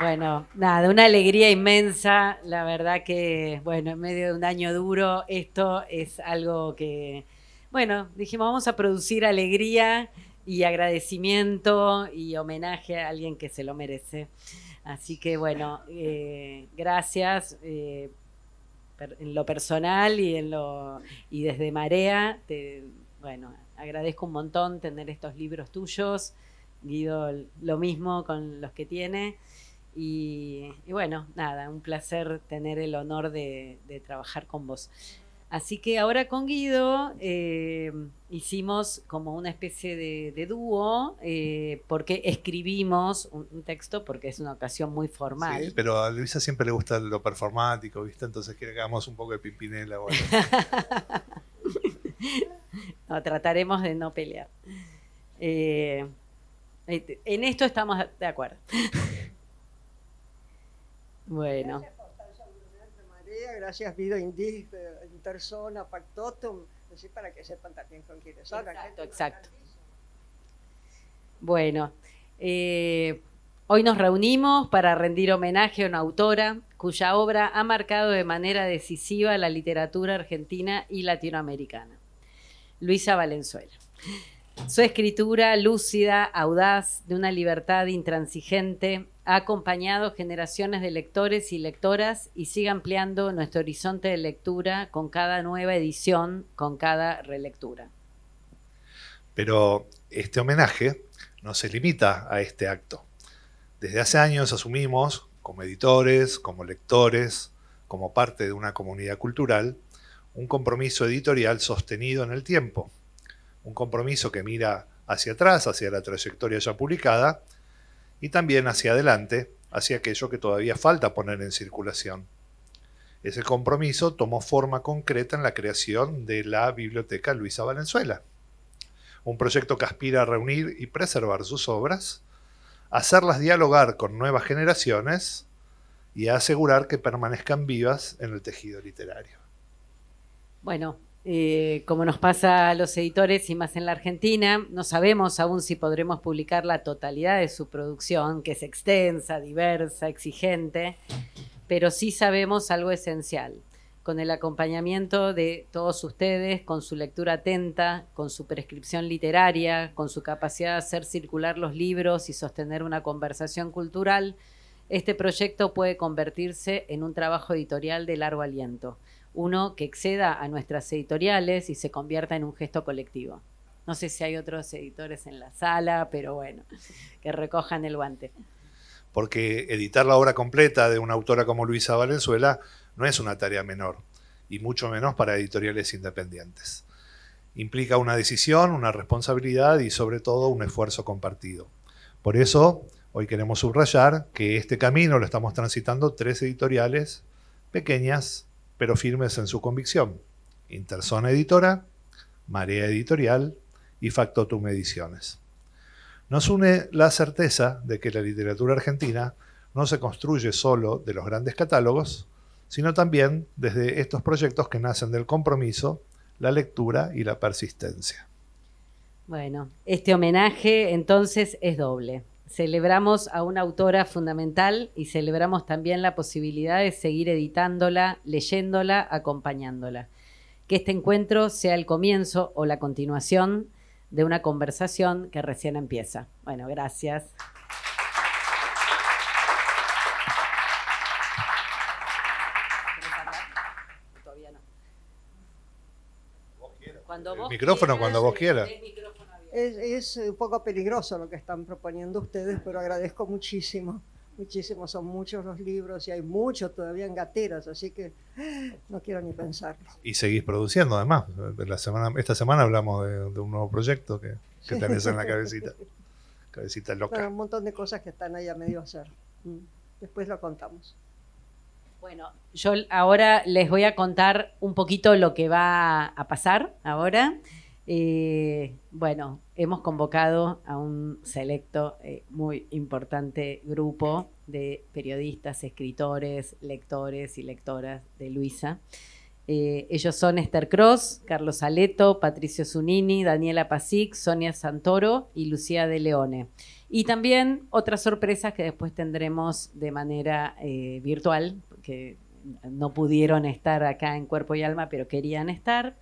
Bueno, nada, una alegría inmensa. La verdad que, bueno, en medio de un año duro, esto es algo que, bueno, dijimos, vamos a producir alegría y agradecimiento y homenaje a alguien que se lo merece. Así que, bueno, gracias en lo personal y desde Marea. Bueno, agradezco un montón tener estos libros tuyos. Guido, lo mismo con los que tiene. Y bueno, nada, un placer tener el honor de trabajar con vos. Así que ahora con Guido hicimos como una especie de dúo, porque escribimos un texto, porque es una ocasión muy formal. Sí, pero a Luisa siempre le gusta lo performático, ¿viste? Entonces quiere que hagamos un poco de Pimpinela o algo. No, trataremos de no pelear. En esto estamos de acuerdo. Bueno. Gracias por estar saludando, María. Gracias, Vido Indis, en persona, Pactotum, así para que sepan también con quiénes hablan. Exacto. Bueno, hoy nos reunimos para rendir homenaje a una autora cuya obra ha marcado de manera decisiva la literatura argentina y latinoamericana, Luisa Valenzuela. Su escritura lúcida, audaz, de una libertad intransigente, ha acompañado generaciones de lectores y lectoras y sigue ampliando nuestro horizonte de lectura con cada nueva edición, con cada relectura. Pero este homenaje no se limita a este acto. Desde hace años asumimos, como editores, como lectores, como parte de una comunidad cultural, un compromiso editorial sostenido en el tiempo. Un compromiso que mira hacia atrás, hacia la trayectoria ya publicada, y también hacia adelante, hacia aquello que todavía falta poner en circulación. Ese compromiso tomó forma concreta en la creación de la Biblioteca Luisa Valenzuela, un proyecto que aspira a reunir y preservar sus obras, hacerlas dialogar con nuevas generaciones y a asegurar que permanezcan vivas en el tejido literario. Bueno, como nos pasa a los editores y más en la Argentina, no sabemos aún si podremos publicar la totalidad de su producción, que es extensa, diversa, exigente, pero sí sabemos algo esencial. Con el acompañamiento de todos ustedes, con su lectura atenta, con su prescripción literaria, con su capacidad de hacer circular los libros y sostener una conversación cultural, este proyecto puede convertirse en un trabajo editorial de largo aliento. Uno que exceda a nuestras editoriales y se convierta en un gesto colectivo. No sé si hay otros editores en la sala, pero bueno, que recojan el guante. Porque editar la obra completa de una autora como Luisa Valenzuela no es una tarea menor, y mucho menos para editoriales independientes. Implica una decisión, una responsabilidad y sobre todo un esfuerzo compartido. Por eso, hoy queremos subrayar que este camino lo estamos transitando 3 editoriales pequeñas, pero firmes en su convicción: Interzona Editora, Marea Editorial y Factotum Ediciones. Nos une la certeza de que la literatura argentina no se construye solo de los grandes catálogos, sino también desde estos proyectos que nacen del compromiso, la lectura y la persistencia. Bueno, este homenaje entonces es doble. Celebramos a una autora fundamental y celebramos también la posibilidad de seguir editándola, leyéndola, acompañándola. Que este encuentro sea el comienzo o la continuación de una conversación que recién empieza. Bueno, gracias. Todavía no. Cuando vos micrófono quieras, cuando vos quieras. Es un poco peligroso lo que están proponiendo ustedes, pero agradezco muchísimo. Muchísimo, son muchos los libros y hay muchos todavía en gateras, así que no quiero ni pensarlo. Y seguís produciendo además. Esta semana hablamos de un nuevo proyecto que tenés en la cabecita. Cabecita loca. Bueno, un montón de cosas que están ahí a medio hacer. Después lo contamos. Bueno, yo ahora les voy a contar un poquito lo que va a pasar ahora. Bueno, hemos convocado a un selecto, muy importante grupo de periodistas, escritores, lectores y lectoras de Luisa. Ellos son Esther Cross, Carlos Aleto, Patricio Zunini, Daniela Pasic, Sonia Santoro y Lucía de Leone. Y también otras sorpresas que después tendremos de manera virtual, que no pudieron estar acá en Cuerpo y Alma, pero querían estar.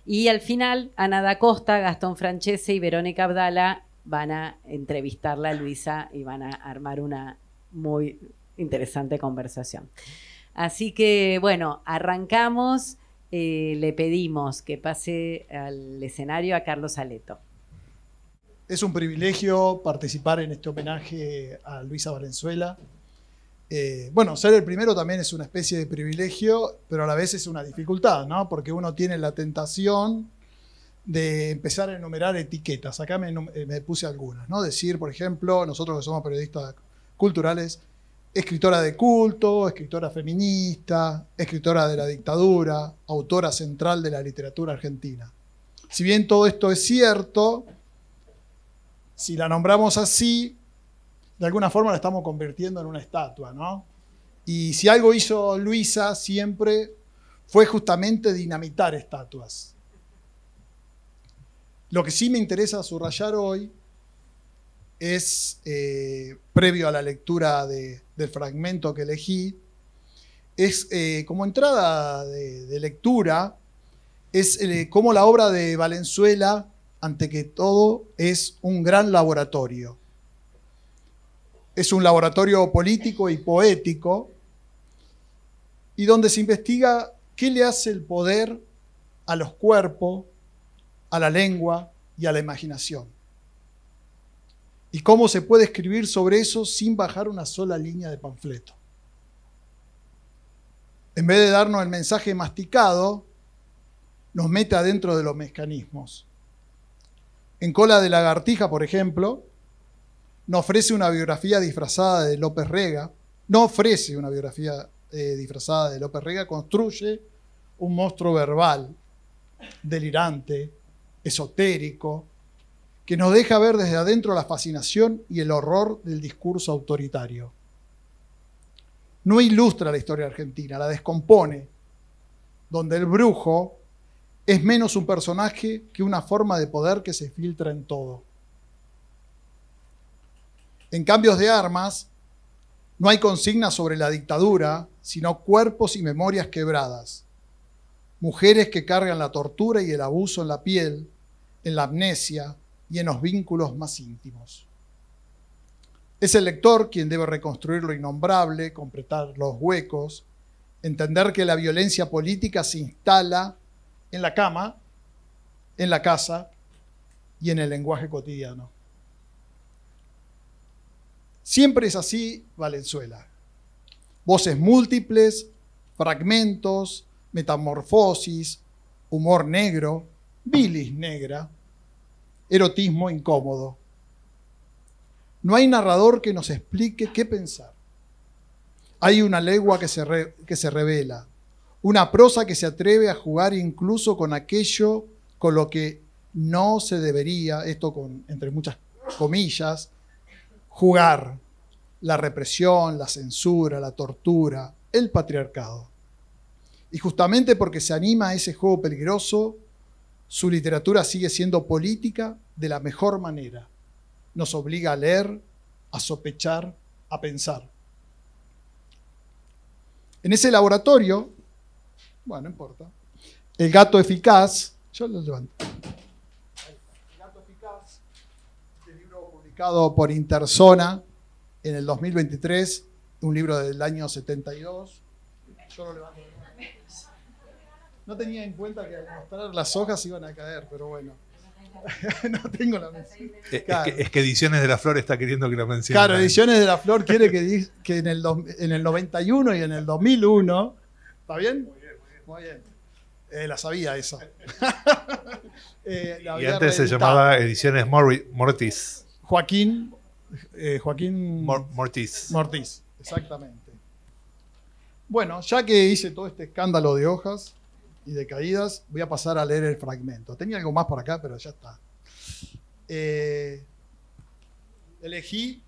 Y al final, Ana da Costa, Gastón Francese y Verónica Abdala van a entrevistarla a Luisa y van a armar una muy interesante conversación. Así que, bueno, arrancamos. Le pedimos que pase al escenario a Carlos Aleto. Es un privilegio participar en este homenaje a Luisa Valenzuela. Bueno, ser el primero también es una especie de privilegio, pero a la vez es una dificultad, ¿no? Porque uno tiene la tentación de empezar a enumerar etiquetas. Acá me puse algunas, ¿no? Decir, por ejemplo, nosotros que somos periodistas culturales, escritora de culto, escritora feminista, escritora de la dictadura, autora central de la literatura argentina. Si bien todo esto es cierto, si la nombramos así, de alguna forma la estamos convirtiendo en una estatua, ¿no? Y si algo hizo Luisa siempre fue justamente dinamitar estatuas. Lo que sí me interesa subrayar hoy es, previo a la lectura del fragmento que elegí, es como entrada de lectura, es cómo la obra de Valenzuela, ante que todo, es un gran laboratorio. Es un laboratorio político y poético, y donde se investiga qué le hace el poder a los cuerpos, a la lengua y a la imaginación. Y cómo se puede escribir sobre eso sin bajar una sola línea de panfleto. En vez de darnos el mensaje masticado, nos mete adentro de los mecanismos. En Cola de lagartija, por ejemplo, no ofrece una biografía disfrazada de López Rega, construye un monstruo verbal, delirante, esotérico, que nos deja ver desde adentro la fascinación y el horror del discurso autoritario. No ilustra la historia argentina, la descompone, donde el brujo es menos un personaje que una forma de poder que se filtra en todo. En Cambios de Armas, no hay consignas sobre la dictadura, sino cuerpos y memorias quebradas. Mujeres que cargan la tortura y el abuso en la piel, en la amnesia y en los vínculos más íntimos. Es el lector quien debe reconstruir lo innombrable, completar los huecos, entender que la violencia política se instala en la cama, en la casa y en el lenguaje cotidiano. Siempre es así Valenzuela. Voces múltiples, fragmentos, metamorfosis, humor negro, bilis negra, erotismo incómodo. No hay narrador que nos explique qué pensar. Hay una legua que se revela, una prosa que se atreve a jugar incluso con aquello con lo que no se debería, esto con, entre muchas comillas, jugar: la represión, la censura, la tortura, el patriarcado. Y justamente porque se anima a ese juego peligroso, su literatura sigue siendo política de la mejor manera. Nos obliga a leer, a sospechar, a pensar. En ese laboratorio, bueno, no importa, El gato eficaz, yo lo levanto. El gato eficaz, este libro publicado por Interzona en el 2023, un libro del año 72. Yo lo levanto. No tenía en cuenta que al mostrar las hojas iban a caer, pero bueno. No tengo la mención. Claro. Es que Ediciones de la Flor está queriendo que lo mencione. Claro, Ediciones de la Flor quiere que en el 91 y en el 2001. ¿Está bien? Muy bien. La sabía esa. Y antes se llamaba Ediciones Mortis. Joaquín Mortis, exactamente. Bueno, ya que hice todo este escándalo de hojas y de caídas, voy a pasar a leer el fragmento. Tenía algo más por acá, pero ya está. Elegí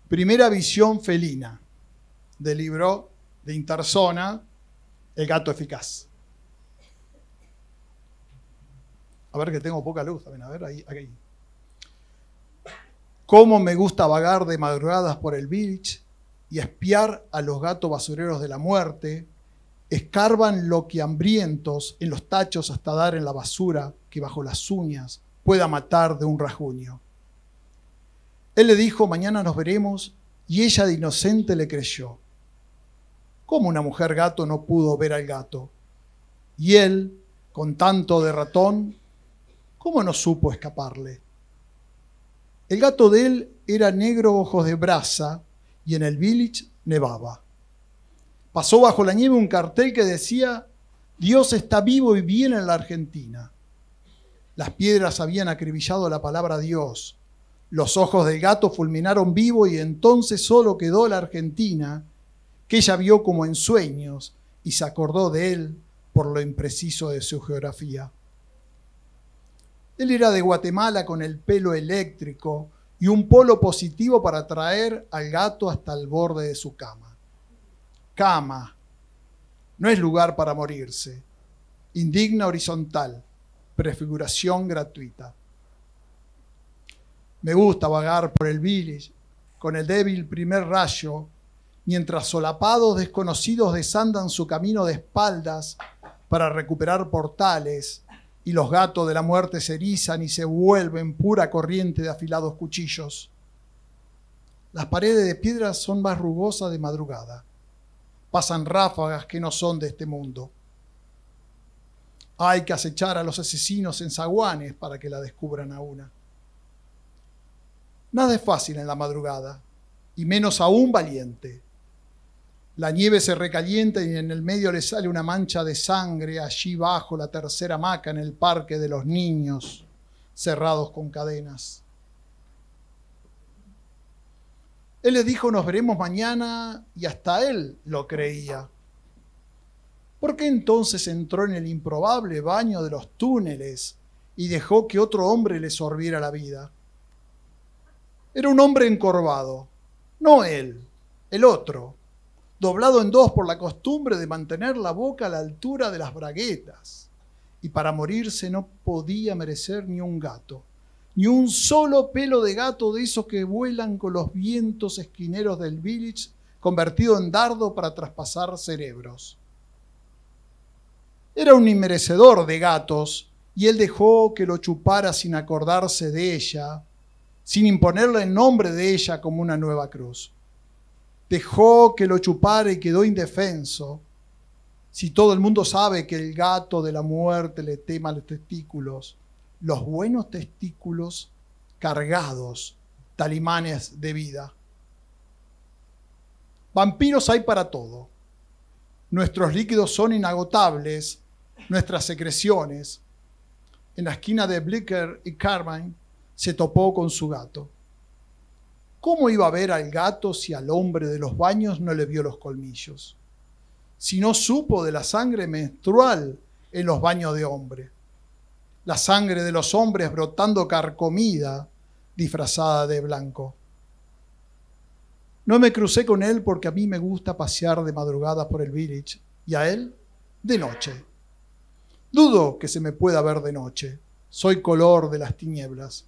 Primera visión felina, del libro de Interzona, El gato eficaz. A ver, que tengo poca luz también. A ver, ahí. Cómo me gusta vagar de madrugadas por el village y espiar a los gatos basureros de la muerte. Escarban loquihambrientos en los tachos hasta dar en la basura que bajo las uñas pueda matar de un rasguño. Él le dijo, mañana nos veremos, y ella de inocente le creyó. ¿Cómo una mujer gato no pudo ver al gato? Y él, con tanto de ratón, ¿cómo no supo escaparle? El gato de él era negro ojos de brasa y en el village nevaba. Pasó bajo la nieve un cartel que decía, Dios está vivo y viene en la Argentina. Las piedras habían acribillado la palabra Dios. Los ojos del gato fulminaron vivo y entonces solo quedó la Argentina, que ella vio como en sueños y se acordó de él por lo impreciso de su geografía. Él era de Guatemala con el pelo eléctrico y un polo positivo para traer al gato hasta el borde de su cama. Cama. No es lugar para morirse. Indigna horizontal. Prefiguración gratuita. Me gusta vagar por el village con el débil primer rayo, mientras solapados desconocidos desandan su camino de espaldas para recuperar portales y los gatos de la muerte se erizan y se vuelven pura corriente de afilados cuchillos. Las paredes de piedra son más rugosas de madrugada. Pasan ráfagas que no son de este mundo. Hay que acechar a los asesinos en zaguanes para que la descubran a una. Nada es fácil en la madrugada, y menos aún valiente. La nieve se recalienta y en el medio le sale una mancha de sangre allí bajo la tercera hamaca en el parque de los niños, cerrados con cadenas. Él le dijo, nos veremos mañana, y hasta él lo creía. ¿Por qué entonces entró en el improbable baño de los túneles y dejó que otro hombre le sorbiera la vida? Era un hombre encorvado, no él, el otro, doblado en dos por la costumbre de mantener la boca a la altura de las braguetas, y para morirse no podía merecer ni un gato, ni un solo pelo de gato de esos que vuelan con los vientos esquineros del village convertido en dardo para traspasar cerebros. Era un inmerecedor de gatos y él dejó que lo chupara sin acordarse de ella, sin imponerle el nombre de ella como una nueva cruz. Dejó que lo chupara y quedó indefenso. Si todo el mundo sabe que el gato de la muerte le tema los testículos, los buenos testículos cargados, talimanes de vida. Vampiros hay para todo. Nuestros líquidos son inagotables, nuestras secreciones. En la esquina de Blicker y Carmine se topó con su gato. ¿Cómo iba a ver al gato si al hombre de los baños no le vio los colmillos? Si no supo de la sangre menstrual en los baños de hombre. La sangre de los hombres brotando carcomida, disfrazada de blanco. No me crucé con él porque a mí me gusta pasear de madrugada por el village y a él de noche. Dudo que se me pueda ver de noche. Soy color de las tinieblas.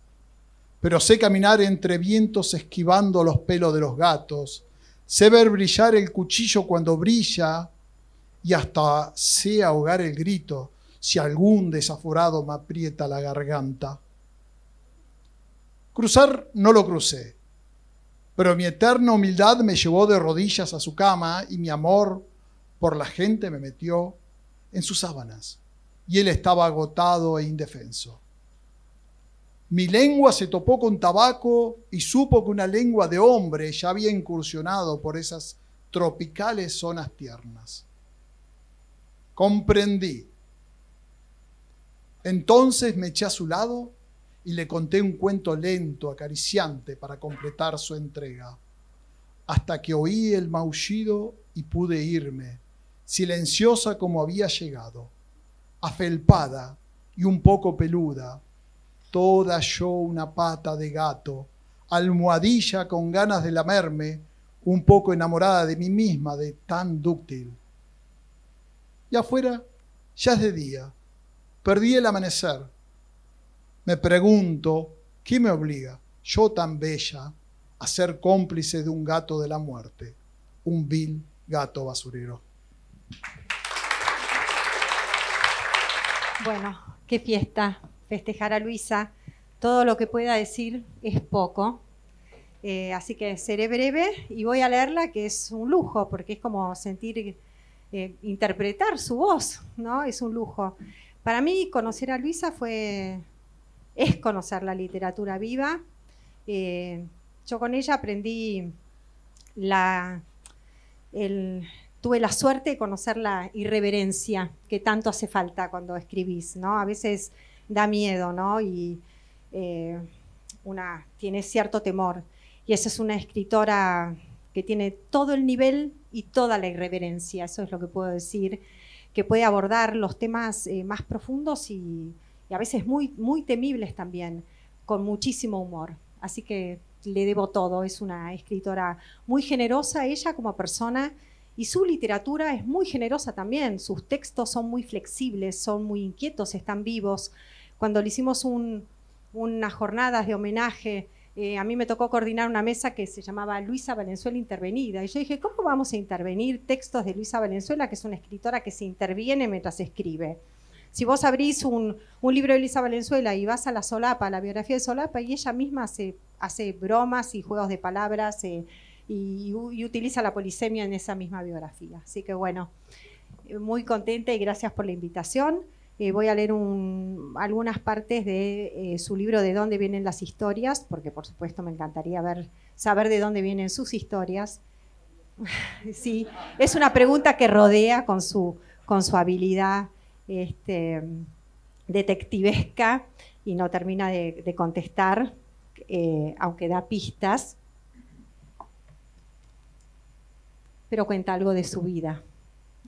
Pero sé caminar entre vientos esquivando los pelos de los gatos. Sé ver brillar el cuchillo cuando brilla y hasta sé ahogar el grito si algún desaforado me aprieta la garganta. Cruzar no lo crucé, pero mi eterna humildad me llevó de rodillas a su cama y mi amor por la gente me metió en sus sábanas y él estaba agotado e indefenso. Mi lengua se topó con tabaco y supo que una lengua de hombre ya había incursionado por esas tropicales zonas tiernas. Comprendí. Entonces me eché a su lado y le conté un cuento lento, acariciante, para completar su entrega, hasta que oí el maullido y pude irme, silenciosa como había llegado, afelpada y un poco peluda, toda yo una pata de gato, almohadilla con ganas de lamerme, un poco enamorada de mí misma de tan dúctil. Y afuera ya es de día, perdí el amanecer. Me pregunto, ¿qué me obliga? yo tan bella, a ser cómplice de un gato de la muerte, un vil gato basurero. Bueno, qué fiesta, festejar a Luisa. Todo lo que pueda decir es poco. Así que seré breve y voy a leerla, que es un lujo, porque es como interpretar su voz, ¿no? Es un lujo. Para mí, conocer a Luisa es conocer la literatura viva. Yo con ella aprendí tuve la suerte de conocer la irreverencia que tanto hace falta cuando escribís, ¿no? A veces da miedo, ¿no? Y tiene cierto temor. Y esa es una escritora que tiene todo el nivel y toda la irreverencia, eso es lo que puedo decir, que puede abordar los temas más profundos y a veces muy, muy temibles también, con muchísimo humor. Así que le debo todo, es una escritora muy generosa ella como persona, y su literatura es muy generosa también, sus textos son muy flexibles, son muy inquietos, están vivos. Cuando le hicimos unas jornadas de homenaje, a mí me tocó coordinar una mesa que se llamaba Luisa Valenzuela Intervenida, y yo dije, ¿cómo vamos a intervenir textos de Luisa Valenzuela, que es una escritora que se interviene mientras escribe? Si vos abrís un libro de Luisa Valenzuela y vas a la solapa, a la biografía de solapa, y ella misma hace bromas y juegos de palabras y utiliza la polisemia en esa misma biografía. Así que bueno, muy contenta y gracias por la invitación. Voy a leer algunas partes de su libro De dónde vienen las historias, porque por supuesto me encantaría saber de dónde vienen sus historias. Sí, es una pregunta que rodea con su habilidad detectivesca y no termina de contestar, aunque da pistas, pero cuenta algo de su vida.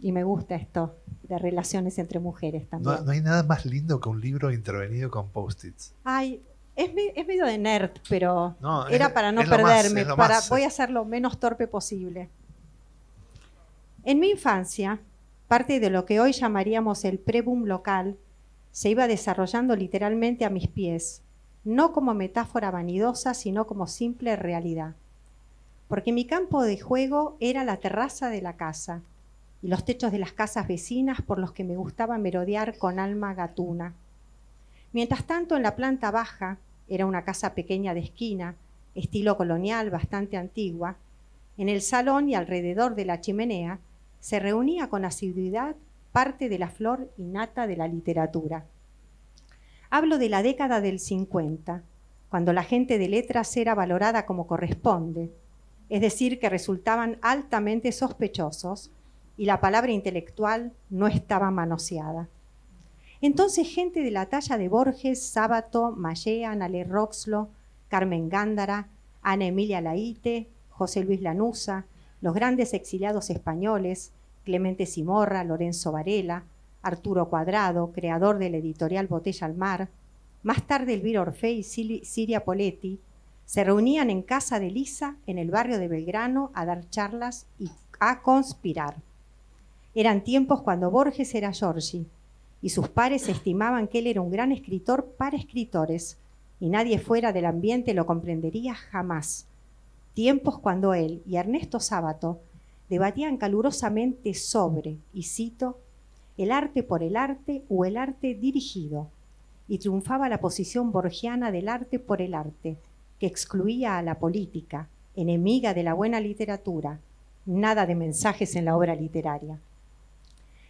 Y me gusta esto de relaciones entre mujeres también. No hay nada más lindo que un libro intervenido con post-its. Ay, es medio de nerd, pero No, era para no es lo más, perderme. es lo más. Voy a ser lo menos torpe posible. En mi infancia, parte de lo que hoy llamaríamos el pre-boom local se iba desarrollando literalmente a mis pies, no como metáfora vanidosa, sino como simple realidad. Porque mi campo de juego era la terraza de la casa y los techos de las casas vecinas por los que me gustaba merodear con alma gatuna. Mientras tanto, en la planta baja, era una casa pequeña de esquina, estilo colonial bastante antigua, en el salón y alrededor de la chimenea se reunía con asiduidad parte de la flor innata de la literatura. Hablo de la década del 50, cuando la gente de letras era valorada como corresponde, es decir, que resultaban altamente sospechosos y la palabra intelectual no estaba manoseada. Entonces gente de la talla de Borges, Sábato, Mallea, Nalé Roxlo, Carmen Gándara, Ana Emilia Laíte, José Luis Lanuza, los grandes exiliados españoles, Clemente Simorra, Lorenzo Varela, Arturo Cuadrado, creador de la editorial Botella al Mar, más tarde Elvira Orfé y Siria Poletti, se reunían en casa de Lisa, en el barrio de Belgrano, a dar charlas y a conspirar. Eran tiempos cuando Borges era Giorgi, y sus pares estimaban que él era un gran escritor para escritores, y nadie fuera del ambiente lo comprendería jamás. Tiempos cuando él y Ernesto Sábato debatían calurosamente sobre, y cito, el arte por el arte o el arte dirigido, y triunfaba la posición borgiana del arte por el arte, que excluía a la política, enemiga de la buena literatura, nada de mensajes en la obra literaria.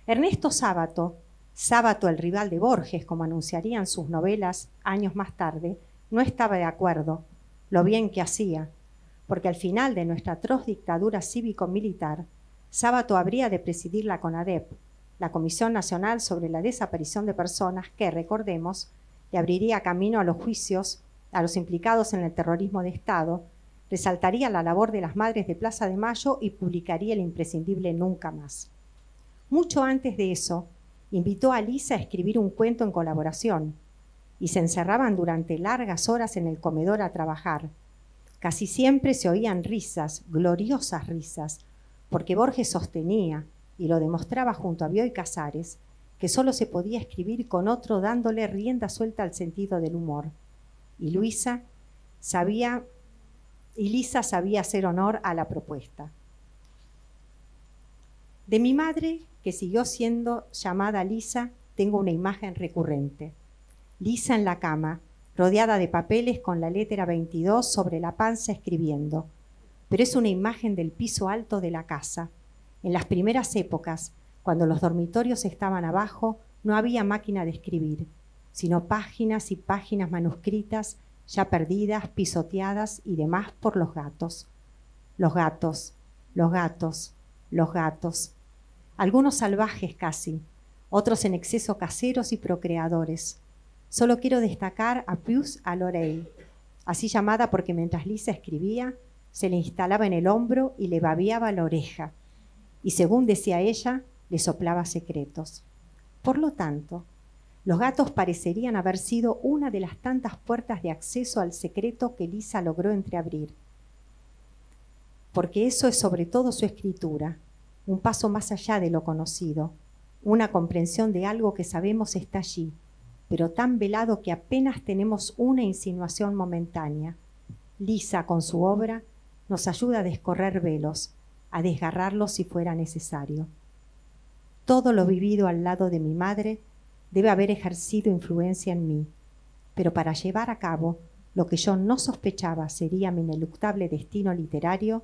Ernesto Sábato, el rival de Borges, como anunciarían sus novelas años más tarde, no estaba de acuerdo, lo bien que hacía, porque al final de nuestra atroz dictadura cívico-militar, Sábato habría de presidir la CONADEP, la Comisión Nacional sobre la Desaparición de Personas que, recordemos, le abriría camino a los juicios a los implicados en el terrorismo de Estado, resaltaría la labor de las madres de Plaza de Mayo y publicaría el imprescindible Nunca Más. Mucho antes de eso, invitó a Lisa a escribir un cuento en colaboración y se encerraban durante largas horas en el comedor a trabajar. Casi siempre se oían risas, gloriosas risas, porque Borges sostenía, y lo demostraba junto a Bioy Casares, que solo se podía escribir con otro dándole rienda suelta al sentido del humor. Y Luisa Lisa sabía hacer honor a la propuesta. De mi madre, que siguió siendo llamada Lisa, tengo una imagen recurrente. Lisa en la cama, rodeada de papeles con la letra 22 sobre la panza escribiendo. Pero es una imagen del piso alto de la casa. En las primeras épocas, cuando los dormitorios estaban abajo, no había máquina de escribir, sino páginas y páginas manuscritas ya perdidas, pisoteadas y demás por los gatos. Los gatos, los gatos, los gatos. Algunos salvajes casi, otros en exceso caseros y procreadores. Solo quiero destacar a Puce à l'oreille, así llamada porque mientras Lisa escribía, se le instalaba en el hombro y le babeaba la oreja, y según decía ella, le soplaba secretos. Por lo tanto, los gatos parecerían haber sido una de las tantas puertas de acceso al secreto que Lisa logró entreabrir. Porque eso es sobre todo su escritura, un paso más allá de lo conocido, una comprensión de algo que sabemos está allí, pero tan velado que apenas tenemos una insinuación momentánea. Lisa, con su obra, nos ayuda a descorrer velos, a desgarrarlos si fuera necesario. Todo lo vivido al lado de mi madre debe haber ejercido influencia en mí, pero para llevar a cabo lo que yo no sospechaba sería mi ineluctable destino literario,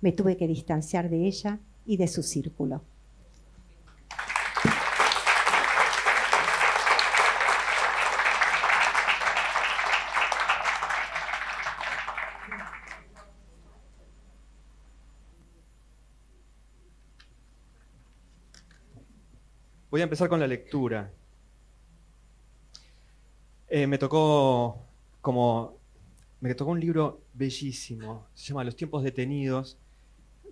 me tuve que distanciar de ella y de su círculo. Voy a empezar con la lectura. Me tocó un libro bellísimo, se llama Los tiempos detenidos.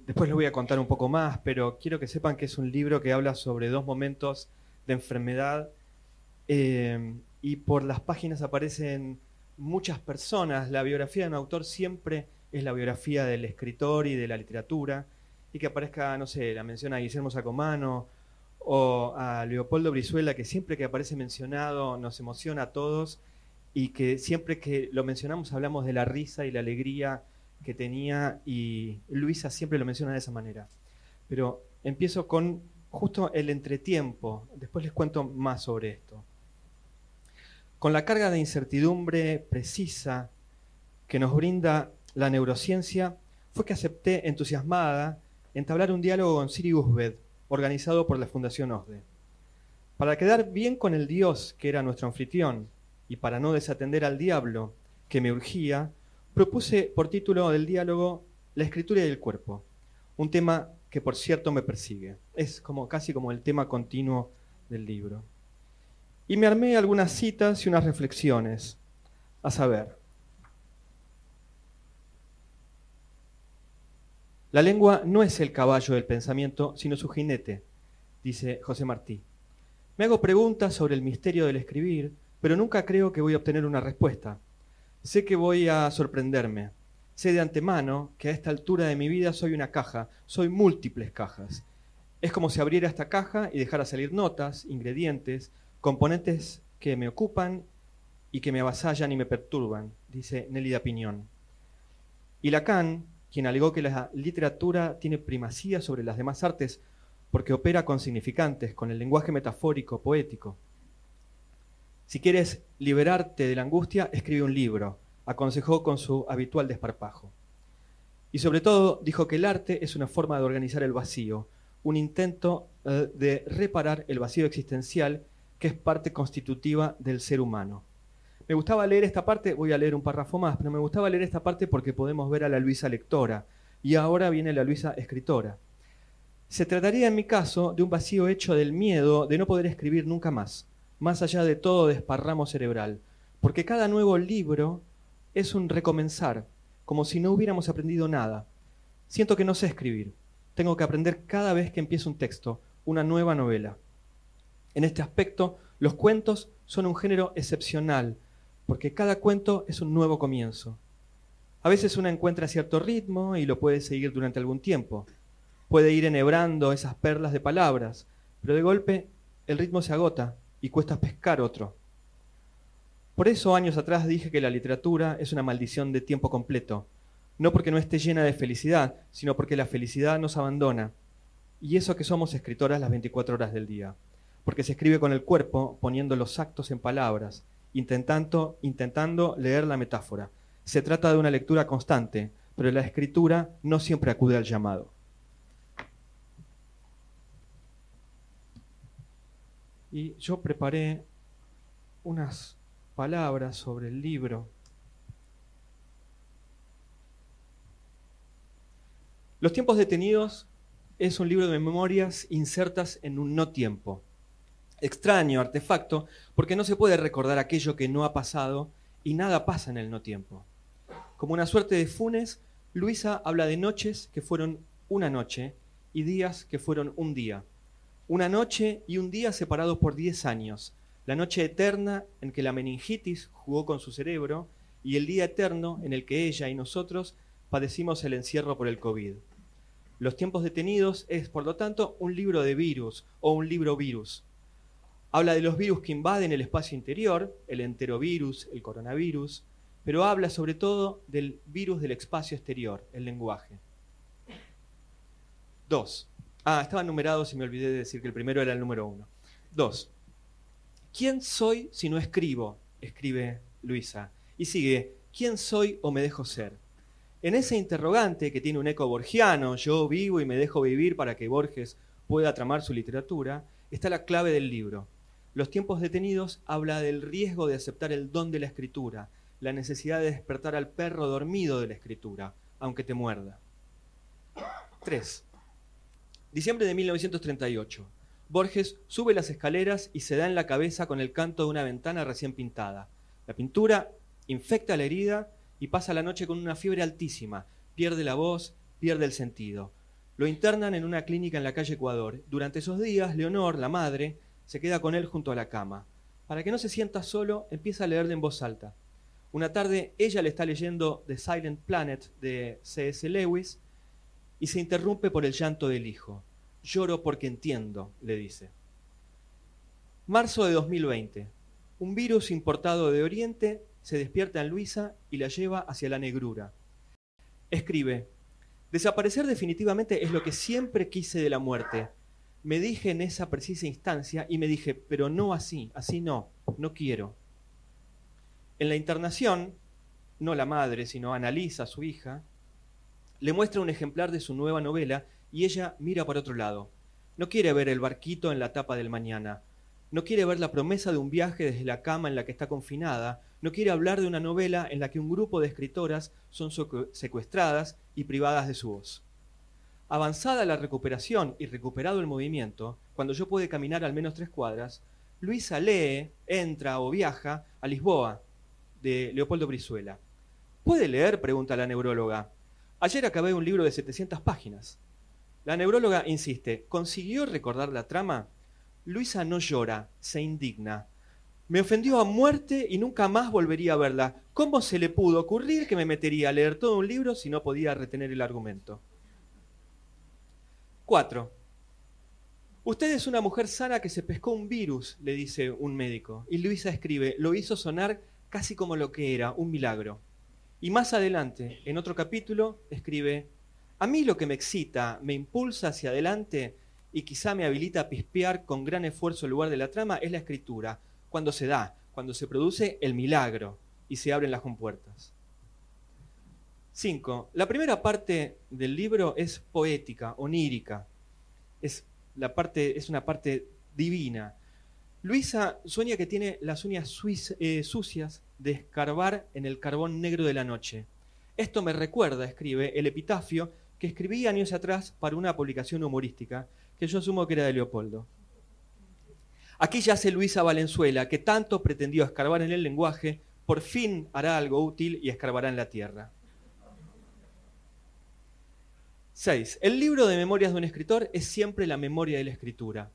Después les voy a contar un poco más, pero quiero que sepan que es un libro que habla sobre 2 momentos de enfermedad y por las páginas aparecen muchas personas. La biografía de un autor siempre es la biografía del escritor y de la literatura, y que aparezca, no sé, la mención a Guillermo Sacomano o a Leopoldo Brizuela, que siempre que aparece mencionado nos emociona a todos, y que siempre que lo mencionamos hablamos de la risa y la alegría que tenía, y Luisa siempre lo menciona de esa manera. Pero empiezo con justo el entretiempo, después les cuento más sobre esto. Con la carga de incertidumbre precisa que nos brinda la neurociencia, fue que acepté entusiasmada entablar un diálogo con Siri Husted, organizado por la Fundación OSDE. Para quedar bien con el Dios que era nuestro anfitrión y para no desatender al diablo que me urgía, propuse por título del diálogo La escritura y el cuerpo, un tema que por cierto me persigue. Es casi como el tema continuo del libro. Y me armé algunas citas y unas reflexiones, a saber: la lengua no es el caballo del pensamiento, sino su jinete, dice José Martí. Me hago preguntas sobre el misterio del escribir, pero nunca creo que voy a obtener una respuesta. Sé que voy a sorprenderme. Sé de antemano que a esta altura de mi vida soy una caja, soy múltiples cajas. Es como si abriera esta caja y dejara salir notas, ingredientes, componentes que me ocupan y que me avasallan y me perturban, dice Nélida Piñón. Y Lacan, quien alegó que la literatura tiene primacía sobre las demás artes porque opera con significantes, con el lenguaje metafórico, poético. Si quieres liberarte de la angustia, escribe un libro, aconsejó con su habitual desparpajo. Y sobre todo dijo que el arte es una forma de organizar el vacío, un intento de reparar el vacío existencial que es parte constitutiva del ser humano. Me gustaba leer esta parte, voy a leer un párrafo más, pero me gustaba leer esta parte porque podemos ver a la Luisa lectora, y ahora viene la Luisa escritora. Se trataría en mi caso de un vacío hecho del miedo de no poder escribir nunca más allá de todo desparramo cerebral, porque cada nuevo libro es un recomenzar, como si no hubiéramos aprendido nada. Siento que no sé escribir, tengo que aprender cada vez que empiezo un texto, una nueva novela. En este aspecto, los cuentos son un género excepcional, porque cada cuento es un nuevo comienzo. A veces uno encuentra cierto ritmo y lo puede seguir durante algún tiempo. Puede ir enhebrando esas perlas de palabras, pero de golpe el ritmo se agota y cuesta pescar otro. Por eso años atrás dije que la literatura es una maldición de tiempo completo, no porque no esté llena de felicidad, sino porque la felicidad nos abandona. Y eso que somos escritoras las 24 horas del día, porque se escribe con el cuerpo, poniendo los actos en palabras, intentando leer la metáfora. Se trata de una lectura constante, pero la escritura no siempre acude al llamado. Y yo preparé unas palabras sobre el libro. Los tiempos detenidos es un libro de memorias insertas en un no tiempo. Extraño artefacto, porque no se puede recordar aquello que no ha pasado y nada pasa en el no tiempo. Como una suerte de Funes, Luisa habla de noches que fueron una noche y días que fueron un día. Una noche y un día separados por 10 años. La noche eterna en que la meningitis jugó con su cerebro y el día eterno en el que ella y nosotros padecimos el encierro por el COVID. Los tiempos detenidos es, por lo tanto, un libro de virus o un libro virus. Habla de los virus que invaden el espacio interior, el enterovirus, el coronavirus, pero habla sobre todo del virus del espacio exterior, el lenguaje. 2. Estaban numerados y me olvidé de decir que el primero era el número 1. 2. ¿Quién soy si no escribo?, escribe Luisa. Y sigue, ¿quién soy o me dejo ser? En ese interrogante que tiene un eco borgiano, yo vivo y me dejo vivir para que Borges pueda tramar su literatura, está la clave del libro. Los tiempos detenidos habla del riesgo de aceptar el don de la escritura, la necesidad de despertar al perro dormido de la escritura, aunque te muerda. 3. Diciembre de 1938. Borges sube las escaleras y se da en la cabeza con el canto de una ventana recién pintada. La pintura infecta la herida y pasa la noche con una fiebre altísima. Pierde la voz, pierde el sentido. Lo internan en una clínica en la calle Ecuador. Durante esos días, Leonor, la madre, se queda con él junto a la cama. Para que no se sienta solo, empieza a leerle en voz alta. Una tarde, ella le está leyendo The Silent Planet de C.S. Lewis y se interrumpe por el llanto del hijo. Lloro porque entiendo, le dice. Marzo de 2020. Un virus importado de Oriente se despierta en Luisa y la lleva hacia la negrura. Escribe, desaparecer definitivamente es lo que siempre quise de la muerte. Me dije en esa precisa instancia y me dije, pero no así, así no quiero. En la internación, no la madre, sino Annalisa, su hija, le muestra un ejemplar de su nueva novela y ella mira por otro lado. No quiere ver el barquito en la tapa del mañana. No quiere ver la promesa de un viaje desde la cama en la que está confinada. No quiere hablar de una novela en la que un grupo de escritoras son secuestradas y privadas de su voz. Avanzada la recuperación y recuperado el movimiento, cuando yo pude caminar al menos 3 cuadras, Luisa lee, entra o viaja a Lisboa, de Leopoldo Brizuela. ¿Puede leer?, pregunta la neuróloga. Ayer acabé un libro de 700 páginas. La neuróloga insiste, ¿consiguió recordar la trama? Luisa no llora, se indigna. Me ofendió a muerte y nunca más volvería a verla. ¿Cómo se le pudo ocurrir que me metería a leer todo un libro si no podía retener el argumento? 4. Usted es una mujer sana que se pescó un virus, le dice un médico. Y Luisa escribe, lo hizo sonar casi como lo que era, un milagro. Y más adelante, en otro capítulo, escribe, a mí lo que me excita, me impulsa hacia adelante y quizá me habilita a pispear con gran esfuerzo el lugar de la trama es la escritura, cuando se da, cuando se produce el milagro y se abren las compuertas. 5. La primera parte del libro es poética, onírica, es una parte divina. Luisa sueña que tiene las uñas sucias de escarbar en el carbón negro de la noche. Esto me recuerda, escribe, el epitafio que escribí años atrás para una publicación humorística, que yo asumo que era de Leopoldo. Aquí yace Luisa Valenzuela, que tanto pretendió escarbar en el lenguaje, por fin hará algo útil y escarbará en la tierra. 6. El libro de memorias de un escritor es siempre la memoria de la escritura.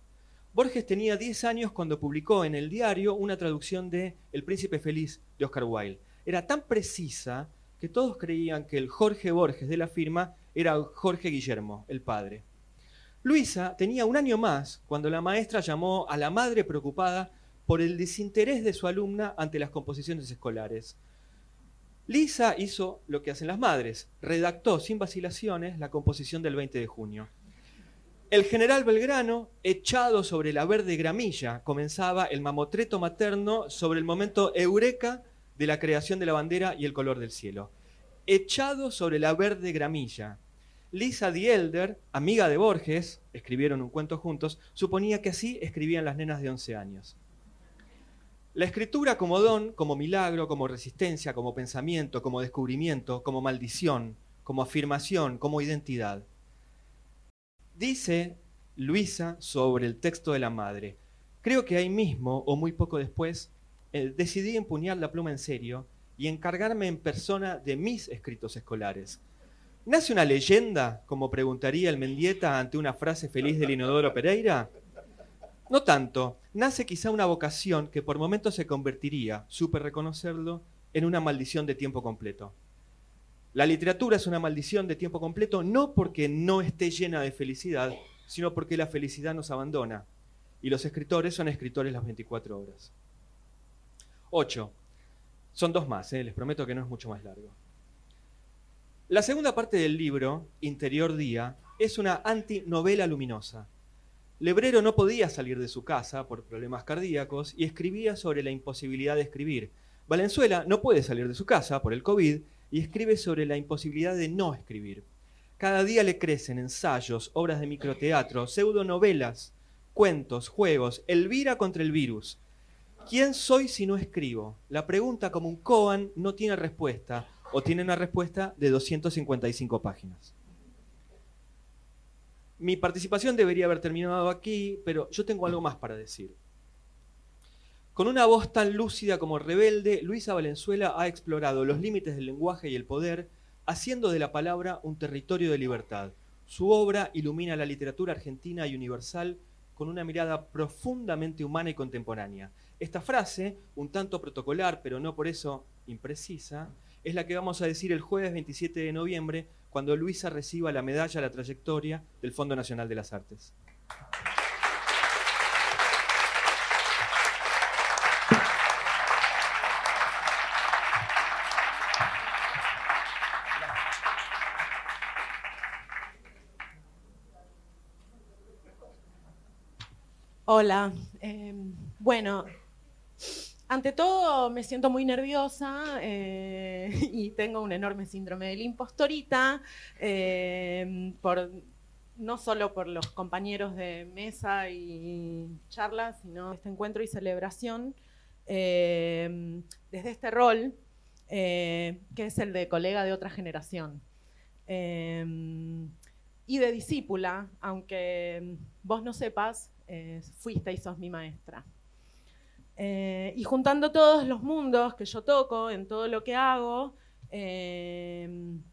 Borges tenía 10 años cuando publicó en el diario una traducción de El Príncipe Feliz de Oscar Wilde. Era tan precisa que todos creían que el Jorge Borges de la firma era Jorge Guillermo, el padre. Luisa tenía 1 año más cuando la maestra llamó a la madre preocupada por el desinterés de su alumna ante las composiciones escolares. Lisa hizo lo que hacen las madres, redactó sin vacilaciones la composición del 20 de junio. El general Belgrano, echado sobre la verde gramilla, comenzaba el mamotreto materno sobre el momento eureka de la creación de la bandera y el color del cielo. Echado sobre la verde gramilla. Lisa the Elder, amiga de Borges, escribieron un cuento juntos, suponía que así escribían las nenas de 11 años. La escritura como don, como milagro, como resistencia, como pensamiento, como descubrimiento, como maldición, como afirmación, como identidad. Dice Luisa sobre el texto de la madre: creo que ahí mismo, o muy poco después, decidí empuñar la pluma en serio y encargarme en persona de mis escritos escolares. ¿Nace una leyenda, como preguntaría el Mendieta ante una frase feliz del Inodoro Pereira? No tanto. Nace quizá una vocación que por momentos se convertiría, supe reconocerlo, en una maldición de tiempo completo. La literatura es una maldición de tiempo completo no porque no esté llena de felicidad, sino porque la felicidad nos abandona. Y los escritores son escritores las 24 horas. 8. Son 2 más, les prometo que no es mucho más largo. La segunda parte del libro, Interior Día, es una antinovela luminosa. Lebrero no podía salir de su casa por problemas cardíacos y escribía sobre la imposibilidad de escribir. Valenzuela no puede salir de su casa por el COVID y escribe sobre la imposibilidad de no escribir. Cada día le crecen ensayos, obras de microteatro, pseudonovelas, cuentos, juegos, Elvira contra el virus. ¿Quién soy si no escribo? La pregunta como un koan no tiene respuesta, o tiene una respuesta de 255 páginas. Mi participación debería haber terminado aquí, pero yo tengo algo más para decir. Con una voz tan lúcida como rebelde, Luisa Valenzuela ha explorado los límites del lenguaje y el poder, haciendo de la palabra un territorio de libertad. Su obra ilumina la literatura argentina y universal con una mirada profundamente humana y contemporánea. Esta frase, un tanto protocolar, pero no por eso imprecisa, es la que vamos a decir el jueves 27 de noviembre, cuando Luisa reciba la medalla a la trayectoria del Fondo Nacional de las Artes. Hola. Bueno, ante todo me siento muy nerviosa y tengo un enorme síndrome de la impostorita, no solo por los compañeros de mesa y charlas, sino este encuentro y celebración desde este rol, que es el de colega de otra generación. Y de discípula, aunque vos no sepas, fuiste y sos mi maestra. Y juntando todos los mundos que yo toco en todo lo que hago,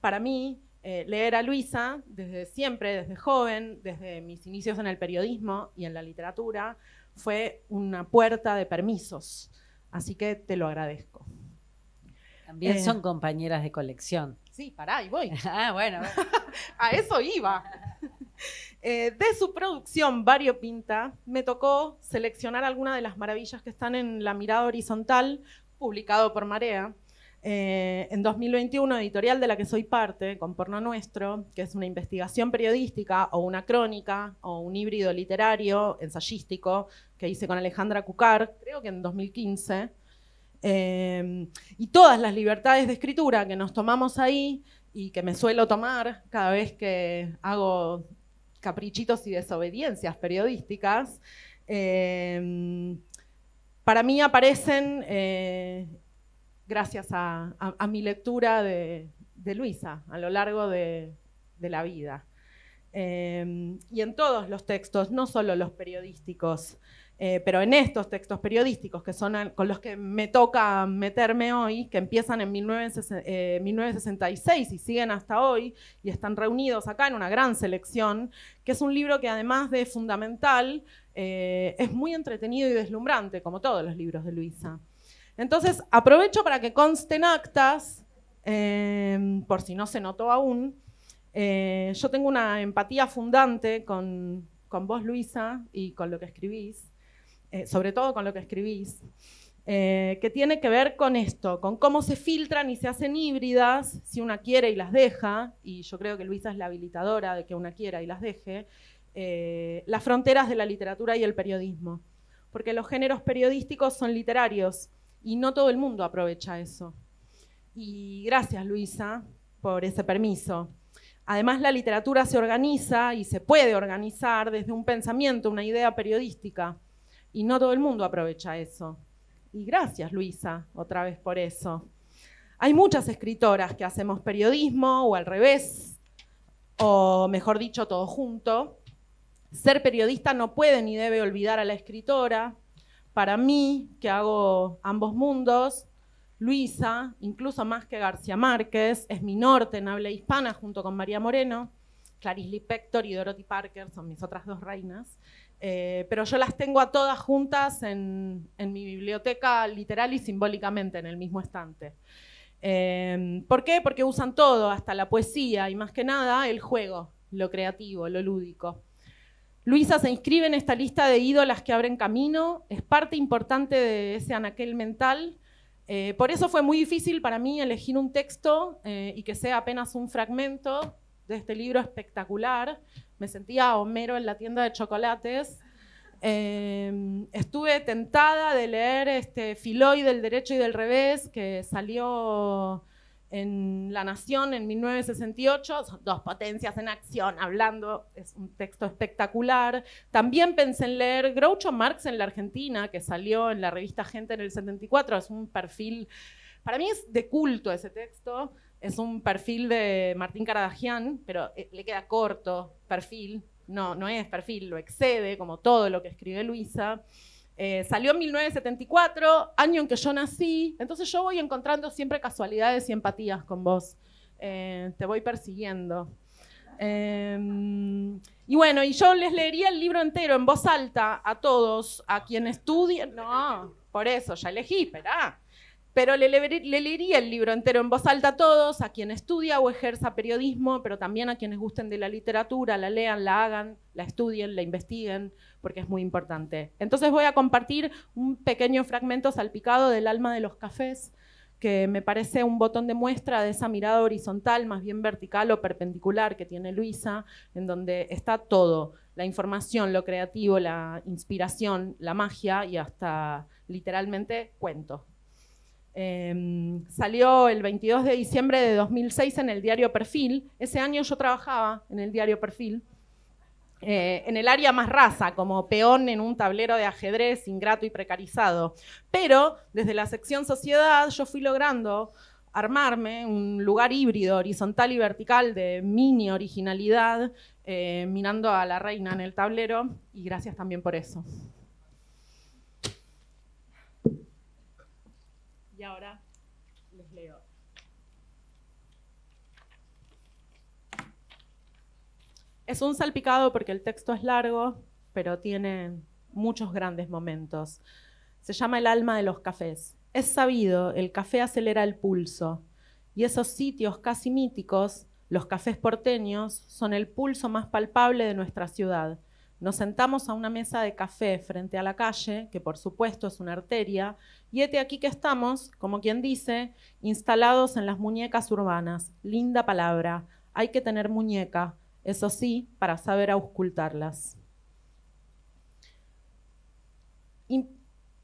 para mí, leer a Luisa desde siempre, desde joven, desde mis inicios en el periodismo y en la literatura, fue una puerta de permisos. Así que te lo agradezco. También son compañeras de colección. Sí, pará, y voy. Ah, bueno. A eso iba. De su producción variopinta, me tocó seleccionar algunas de las maravillas que están en La Mirada Horizontal, publicado por Marea. En 2021, editorial de la que soy parte, con Porno Nuestro, que es una investigación periodística o una crónica o un híbrido literario, ensayístico, que hice con Alejandra Cucar, creo que en 2015. Y todas las libertades de escritura que nos tomamos ahí y que me suelo tomar cada vez que hago caprichitos y desobediencias periodísticas, para mí aparecen gracias a mi lectura de Luisa a lo largo de la vida. Y en todos los textos, no solo los periodísticos, pero en estos textos periodísticos que son con los que me toca meterme hoy, que empiezan en 1966 y siguen hasta hoy, y están reunidos acá en una gran selección, que es un libro que además de fundamental, es muy entretenido y deslumbrante, como todos los libros de Luisa. Entonces, aprovecho para que consten actas, por si no se notó aún. Yo tengo una empatía fundante con vos, Luisa, y con lo que escribís. sobre todo con lo que escribís, que tiene que ver con esto, con cómo se filtran y se hacen híbridas, si una quiere y las deja, y yo creo que Luisa es la habilitadora de que una quiera y las deje, las fronteras de la literatura y el periodismo. Porque los géneros periodísticos son literarios y no todo el mundo aprovecha eso. Y gracias, Luisa, por ese permiso. Además, la literatura se organiza y se puede organizar desde un pensamiento, una idea periodística, y no todo el mundo aprovecha eso. Y gracias, Luisa, otra vez por eso. Hay muchas escritoras que hacemos periodismo, o al revés, o mejor dicho, todo junto. Ser periodista no puede ni debe olvidar a la escritora. Para mí, que hago ambos mundos, Luisa, incluso más que García Márquez, es mi norte en habla hispana junto con María Moreno. Clarice Lispector y Dorothy Parker son mis otras dos reinas. Pero yo las tengo a todas juntas en mi biblioteca literal y simbólicamente en el mismo estante. ¿Por qué? Porque usan todo, hasta la poesía y más que nada el juego, lo creativo, lo lúdico. Luisa se inscribe en esta lista de ídolas que abren camino, es parte importante de ese anaquel mental. Por eso fue muy difícil para mí elegir un texto y que sea apenas un fragmento de este libro espectacular. Me sentía Homero en la tienda de chocolates. Estuve tentada de leer Filói del derecho y del revés, que salió en La Nación en 1968, son dos potencias en acción hablando, es un texto espectacular. También pensé en leer Groucho Marx en la Argentina, que salió en la revista Gente en el 74, es un perfil, para mí es de culto ese texto, es un perfil de Martín Caradagian, pero le queda corto, perfil, no es perfil, lo excede, como todo lo que escribe Luisa. Salió en 1974, año en que yo nací, entonces yo voy encontrando siempre casualidades y empatías con vos. Te voy persiguiendo. Y bueno, y yo les leería el libro entero en voz alta a todos, a quien estudien. No, por eso, ya elegí, esperá. Pero le leería el libro entero en voz alta a todos, a quien estudia o ejerza periodismo, pero también a quienes gusten de la literatura, la lean, la hagan, la estudien, la investiguen, porque es muy importante. Entonces voy a compartir un pequeño fragmento salpicado del alma de los cafés, que me parece un botón de muestra de esa mirada horizontal, más bien vertical o perpendicular que tiene Luisa, en donde está todo, la información, lo creativo, la inspiración, la magia y hasta literalmente cuento. Salió el 22 de diciembre de 2006 en el diario Perfil. Ese año yo trabajaba en el diario Perfil, en el área más rasa, como peón en un tablero de ajedrez ingrato y precarizado. Pero desde la sección Sociedad yo fui logrando armarme un lugar híbrido, horizontal y vertical de mini originalidad, mirando a la reina en el tablero, y gracias también por eso. Y ahora les leo. Es un salpicado porque el texto es largo, pero tiene muchos grandes momentos. Se llama El alma de los cafés. Es sabido, el café acelera el pulso. Y esos sitios casi míticos, los cafés porteños, son el pulso más palpable de nuestra ciudad. Nos sentamos a una mesa de café frente a la calle, que por supuesto es una arteria, y hete aquí que estamos, como quien dice, instalados en las muñecas urbanas. Linda palabra, hay que tener muñeca, eso sí, para saber auscultarlas. Y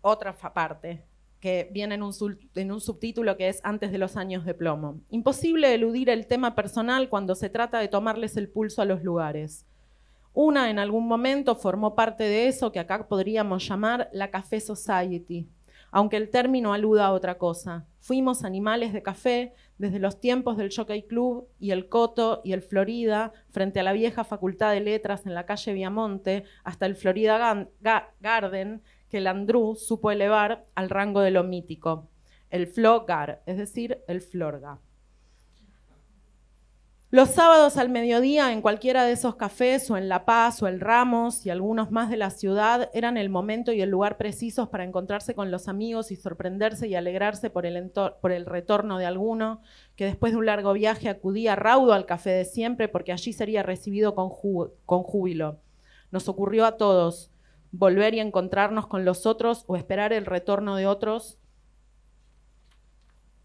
otra parte, que viene en un subtítulo que es Antes de los años de plomo. Imposible eludir el tema personal cuando se trata de tomarles el pulso a los lugares. Una en algún momento formó parte de eso que acá podríamos llamar la Café Society, aunque el término aluda a otra cosa. Fuimos animales de café desde los tiempos del Jockey Club y el Coto y el Florida, frente a la vieja Facultad de Letras en la calle Viamonte, hasta el Florida Garden, que Landru supo elevar al rango de lo mítico, el Flogar, es decir, el Florga. Los sábados al mediodía en cualquiera de esos cafés o en La Paz o el Ramos y algunos más de la ciudad eran el momento y el lugar precisos para encontrarse con los amigos y sorprenderse y alegrarse por el retorno de alguno que después de un largo viaje acudía raudo al café de siempre porque allí sería recibido con júbilo. Nos ocurrió a todos. volver y encontrarnos con los otros o esperar el retorno de otros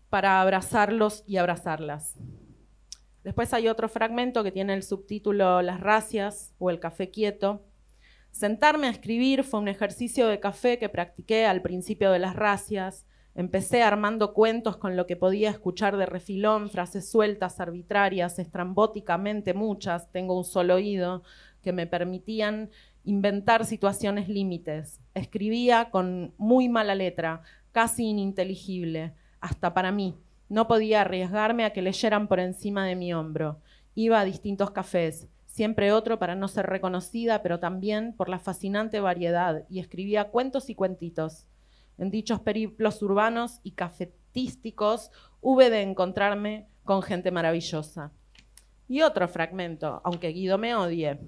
para abrazarlos y abrazarlas. Después hay otro fragmento que tiene el subtítulo Las racias o el café quieto. Sentarme a escribir fue un ejercicio de café que practiqué al principio de las racias. Empecé armando cuentos con lo que podía escuchar de refilón, frases sueltas, arbitrarias, estrambóticamente muchas, tengo un solo oído, que me permitían inventar situaciones límites. Escribía con muy mala letra, casi ininteligible, hasta para mí. No podía arriesgarme a que leyeran por encima de mi hombro. Iba a distintos cafés, siempre otro para no ser reconocida, pero también por la fascinante variedad, y escribía cuentos y cuentitos. En dichos periplos urbanos y cafetísticos hube de encontrarme con gente maravillosa. Y otro fragmento, aunque Guido me odie.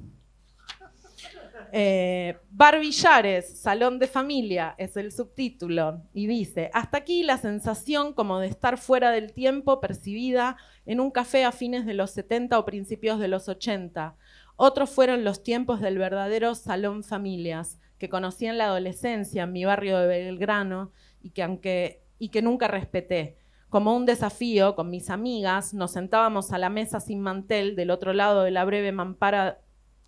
Bar Villares, salón de familia, es el subtítulo, y dice: hasta aquí la sensación como de estar fuera del tiempo percibida en un café a fines de los 70 o principios de los 80. Otros fueron los tiempos del verdadero salón familias, que conocí en la adolescencia en mi barrio de Belgrano y que nunca respeté. Como un desafío, con mis amigas, nos sentábamos a la mesa sin mantel del otro lado de la breve mampara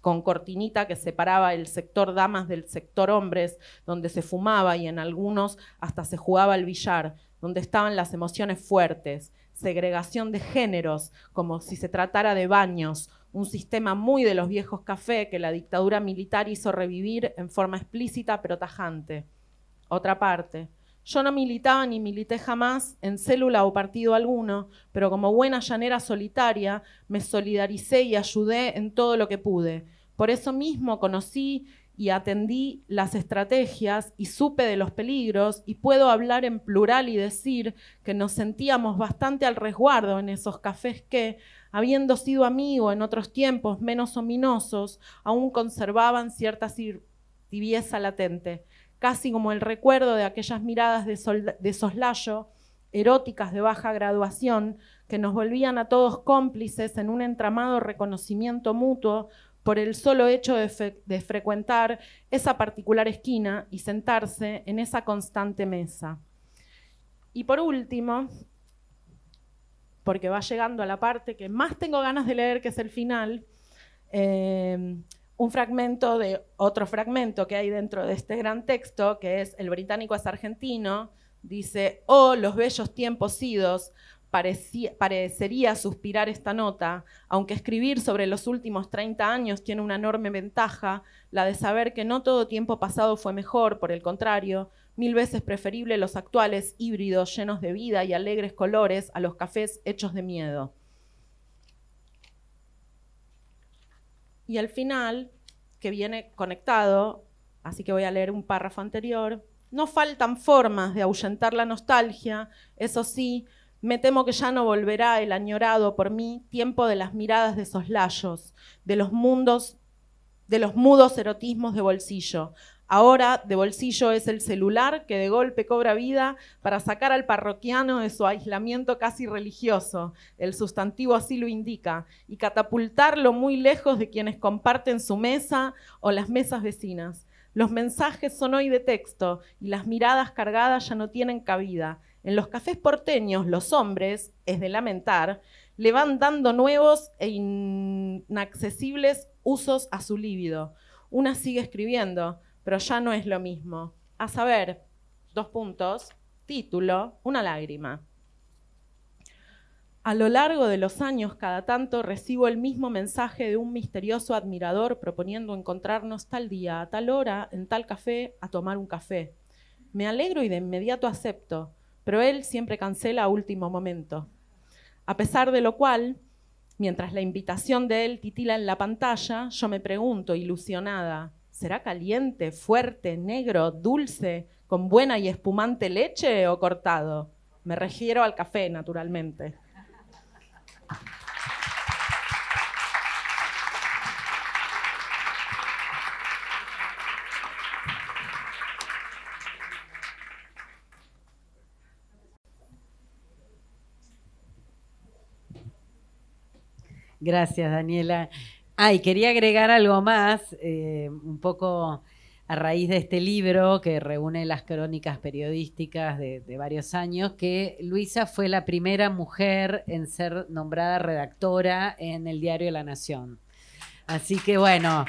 con cortinita que separaba el sector damas del sector hombres, donde se fumaba y en algunos hasta se jugaba al billar, donde estaban las emociones fuertes, segregación de géneros, como si se tratara de baños, un sistema muy de los viejos cafés que la dictadura militar hizo revivir en forma explícita pero tajante. Otra parte. Yo no militaba ni milité jamás en célula o partido alguno, pero como buena llanera solitaria me solidaricé y ayudé en todo lo que pude. Por eso mismo conocí y atendí las estrategias y supe de los peligros, y puedo hablar en plural y decir que nos sentíamos bastante al resguardo en esos cafés que, habiendo sido amigo en otros tiempos menos ominosos, aún conservaban cierta tibieza latente, casi como el recuerdo de aquellas miradas de soslayo, eróticas de baja graduación, que nos volvían a todos cómplices en un entramado reconocimiento mutuo por el solo hecho de frecuentar esa particular esquina y sentarse en esa constante mesa. Y por último, porque va llegando a la parte que más tengo ganas de leer, que es el final, un fragmento de otro fragmento que hay dentro de este gran texto, que es El británico es argentino, dice: oh, los bellos tiempos idos, parecería suspirar esta nota, aunque escribir sobre los últimos 30 años tiene una enorme ventaja, la de saber que no todo tiempo pasado fue mejor, por el contrario, 1000 veces preferible los actuales híbridos llenos de vida y alegres colores a los cafés hechos de miedo. Y al final, que viene conectado, así que voy a leer un párrafo anterior: no faltan formas de ahuyentar la nostalgia, eso sí, me temo que ya no volverá el añorado por mí tiempo de las miradas de soslayos, de los mudos erotismos de bolsillo. Ahora de bolsillo es el celular que de golpe cobra vida para sacar al parroquiano de su aislamiento casi religioso, el sustantivo así lo indica, y catapultarlo muy lejos de quienes comparten su mesa o las mesas vecinas. Los mensajes son hoy de texto y las miradas cargadas ya no tienen cabida. En los cafés porteños los hombres, es de lamentar, le van dando nuevos e inaccesibles usos a su líbido. Una sigue escribiendo, pero ya no es lo mismo. A saber, 2 puntos, título, una lágrima. A lo largo de los años, cada tanto recibo el mismo mensaje de un misterioso admirador proponiendo encontrarnos tal día, a tal hora, en tal café, a tomar un café. Me alegro y de inmediato acepto, pero él siempre cancela a último momento. A pesar de lo cual, mientras la invitación de él titila en la pantalla, yo me pregunto, ilusionada, ¿será caliente, fuerte, negro, dulce, con buena y espumante leche o cortado? Me refiero al café, naturalmente. Gracias, Daniela. Y quería agregar algo más, un poco a raíz de este libro que reúne las crónicas periodísticas de varios años, que Luisa fue la primera mujer en ser nombrada redactora en el diario La Nación. Así que bueno,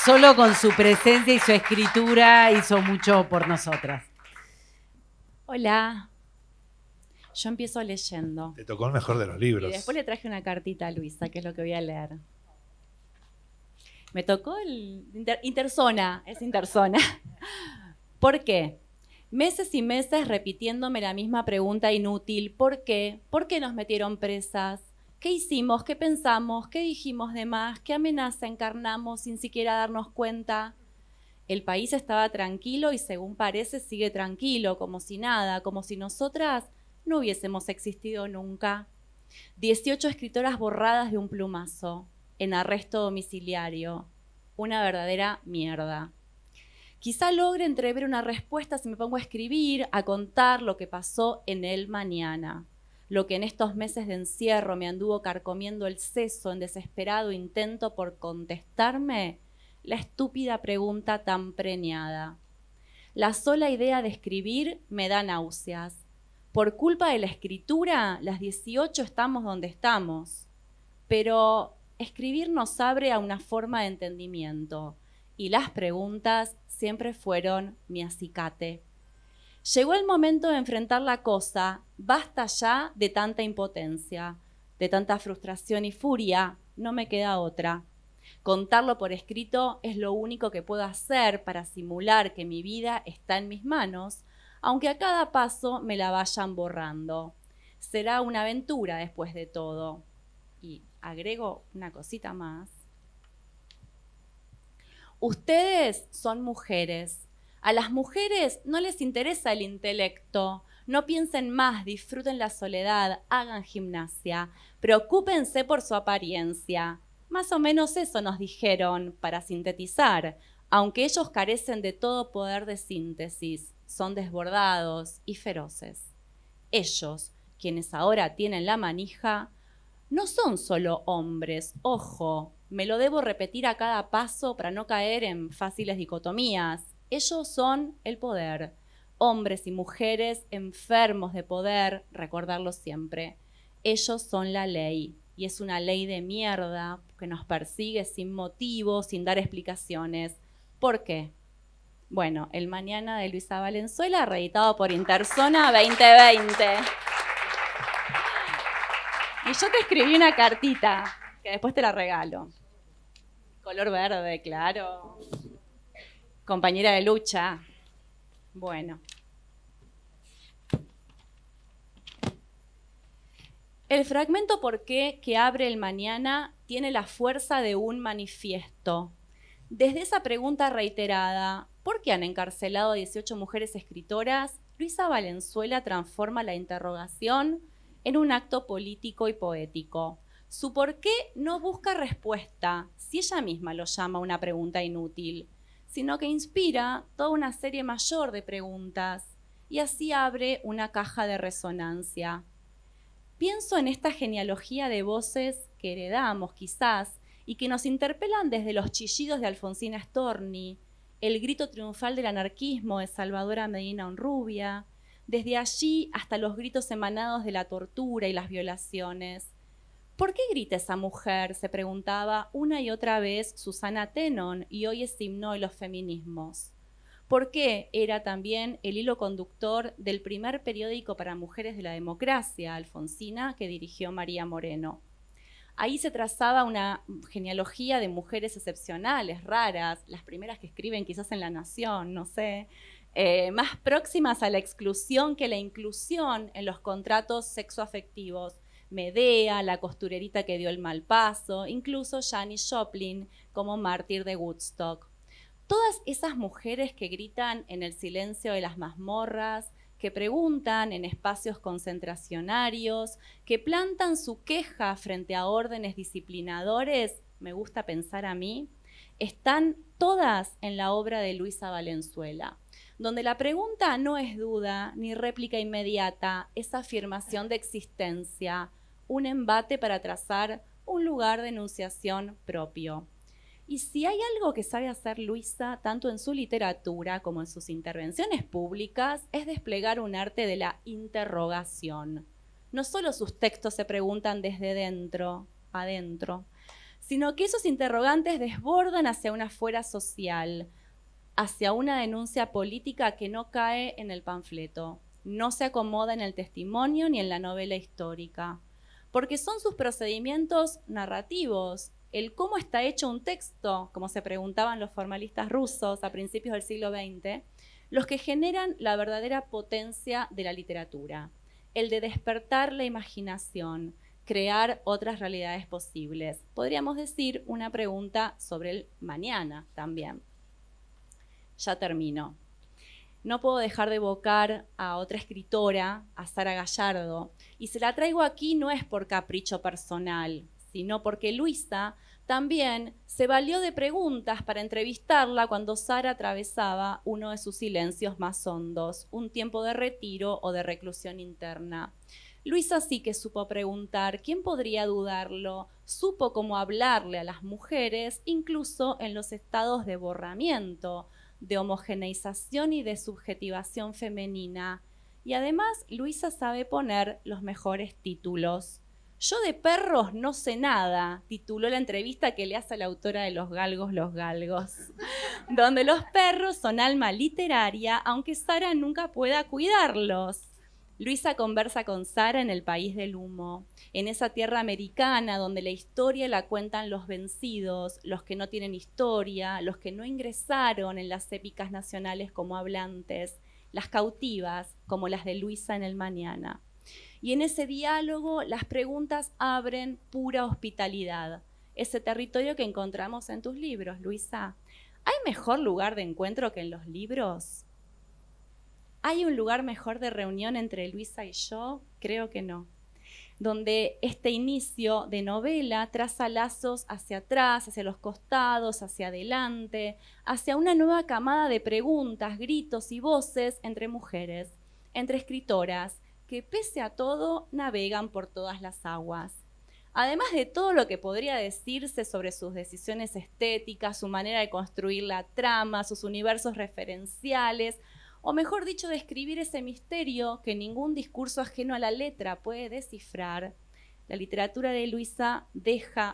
solo con su presencia y su escritura hizo mucho por nosotras. Hola, yo empiezo leyendo. Te tocó el mejor de los libros. Y después le traje una cartita a Luisa, que es lo que voy a leer. Me tocó el intersona, es intersona. ¿Por qué? Meses y meses repitiéndome la misma pregunta inútil. ¿Por qué? ¿Por qué nos metieron presas? ¿Qué hicimos? ¿Qué pensamos? ¿Qué dijimos de más? ¿Qué amenaza encarnamos sin siquiera darnos cuenta? El país estaba tranquilo y según parece sigue tranquilo, como si nada, como si nosotras no hubiésemos existido nunca. 18 escritoras borradas de un plumazo, en arresto domiciliario. Una verdadera mierda. Quizá logre entrever una respuesta si me pongo a escribir, a contar lo que pasó en el mañana. Lo que en estos meses de encierro me anduvo carcomiendo el seso en desesperado intento por contestarme la estúpida pregunta tan preñada. La sola idea de escribir me da náuseas. Por culpa de la escritura, las 18 estamos donde estamos. Pero escribir nos abre a una forma de entendimiento y las preguntas siempre fueron mi acicate. Llegó el momento de enfrentar la cosa, basta ya de tanta impotencia, de tanta frustración y furia, no me queda otra. Contarlo por escrito es lo único que puedo hacer para simular que mi vida está en mis manos, aunque a cada paso me la vayan borrando. Será una aventura después de todo. Y agrego una cosita más. Ustedes son mujeres. A las mujeres no les interesa el intelecto. No piensen más, disfruten la soledad, hagan gimnasia. Preocúpense por su apariencia. Más o menos eso nos dijeron, para sintetizar. Aunque ellos carecen de todo poder de síntesis, son desbordados y feroces. Ellos, quienes ahora tienen la manija, no son solo hombres, ojo, me lo debo repetir a cada paso para no caer en fáciles dicotomías. Ellos son el poder, hombres y mujeres enfermos de poder, recordarlo siempre. Ellos son la ley, y es una ley de mierda que nos persigue sin motivo, sin dar explicaciones. ¿Por qué? Bueno, El Mañana de Luisa Valenzuela, reeditado por Intersona 2020. Y yo te escribí una cartita, que después te la regalo. Color verde, claro. Compañera de lucha. Bueno. El fragmento ¿Por qué? Que abre El Mañana tiene la fuerza de un manifiesto. Desde esa pregunta reiterada, ¿por qué han encarcelado a 18 mujeres escritoras? Luisa Valenzuela transforma la interrogación en un acto político y poético. Su por qué no busca respuesta, si ella misma lo llama una pregunta inútil, sino que inspira toda una serie mayor de preguntas y así abre una caja de resonancia. Pienso en esta genealogía de voces que heredamos quizás y que nos interpelan desde los chillidos de Alfonsina Storni, el grito triunfal del anarquismo de Salvadora Medina Honrubia, desde allí hasta los gritos emanados de la tortura y las violaciones. ¿Por qué grita esa mujer?, se preguntaba una y otra vez Susana Tenon, y hoy es himno de los feminismos. ¿Por qué era también el hilo conductor del primer periódico para mujeres de la democracia, Alfonsina, que dirigió María Moreno? Ahí se trazaba una genealogía de mujeres excepcionales, raras, las primeras que escriben quizás en La Nación, no sé, más próximas a la exclusión que la inclusión en los contratos sexoafectivos. Medea, la costurerita que dio el mal paso, incluso Janis Joplin como mártir de Woodstock. Todas esas mujeres que gritan en el silencio de las mazmorras, que preguntan en espacios concentracionarios, que plantan su queja frente a órdenes disciplinadores, me gusta pensar a mí, están todas en la obra de Luisa Valenzuela, donde la pregunta no es duda ni réplica inmediata, es afirmación de existencia, un embate para trazar un lugar de enunciación propio. Y si hay algo que sabe hacer Luisa, tanto en su literatura como en sus intervenciones públicas, es desplegar un arte de la interrogación. No solo sus textos se preguntan desde dentro, adentro, sino que esos interrogantes desbordan hacia una fuera social, hacia una denuncia política que no cae en el panfleto, no se acomoda en el testimonio ni en la novela histórica, porque son sus procedimientos narrativos, el cómo está hecho un texto, como se preguntaban los formalistas rusos a principios del siglo XX, los que generan la verdadera potencia de la literatura, el de despertar la imaginación, crear otras realidades posibles. Podríamos decir una pregunta sobre el mañana también. Ya termino. No puedo dejar de evocar a otra escritora, a Sara Gallardo, y se la traigo aquí no es por capricho personal, sino porque Luisa también se valió de preguntas para entrevistarla cuando Sara atravesaba uno de sus silencios más hondos, un tiempo de retiro o de reclusión interna. Luisa sí que supo preguntar, ¿quién podría dudarlo? Supo cómo hablarle a las mujeres, incluso en los estados de borramiento, de homogeneización y de subjetivación femenina. Y además, Luisa sabe poner los mejores títulos. Yo de perros no sé nada, tituló la entrevista que le hace a la autora de Los Galgos, donde los perros son alma literaria, aunque Sara nunca pueda cuidarlos. Luisa conversa con Sara en El País del Humo, en esa tierra americana donde la historia la cuentan los vencidos, los que no tienen historia, los que no ingresaron en las épicas nacionales como hablantes, las cautivas como las de Luisa en El Mañana. Y en ese diálogo las preguntas abren pura hospitalidad, ese territorio que encontramos en tus libros, Luisa. ¿Hay mejor lugar de encuentro que en los libros? ¿Hay un lugar mejor de reunión entre Luisa y yo? Creo que no. Donde este inicio de novela traza lazos hacia atrás, hacia los costados, hacia adelante, hacia una nueva camada de preguntas, gritos y voces entre mujeres, entre escritoras, que pese a todo navegan por todas las aguas. Además de todo lo que podría decirse sobre sus decisiones estéticas, su manera de construir la trama, sus universos referenciales, o mejor dicho, describir ese misterio que ningún discurso ajeno a la letra puede descifrar, la literatura de Luisa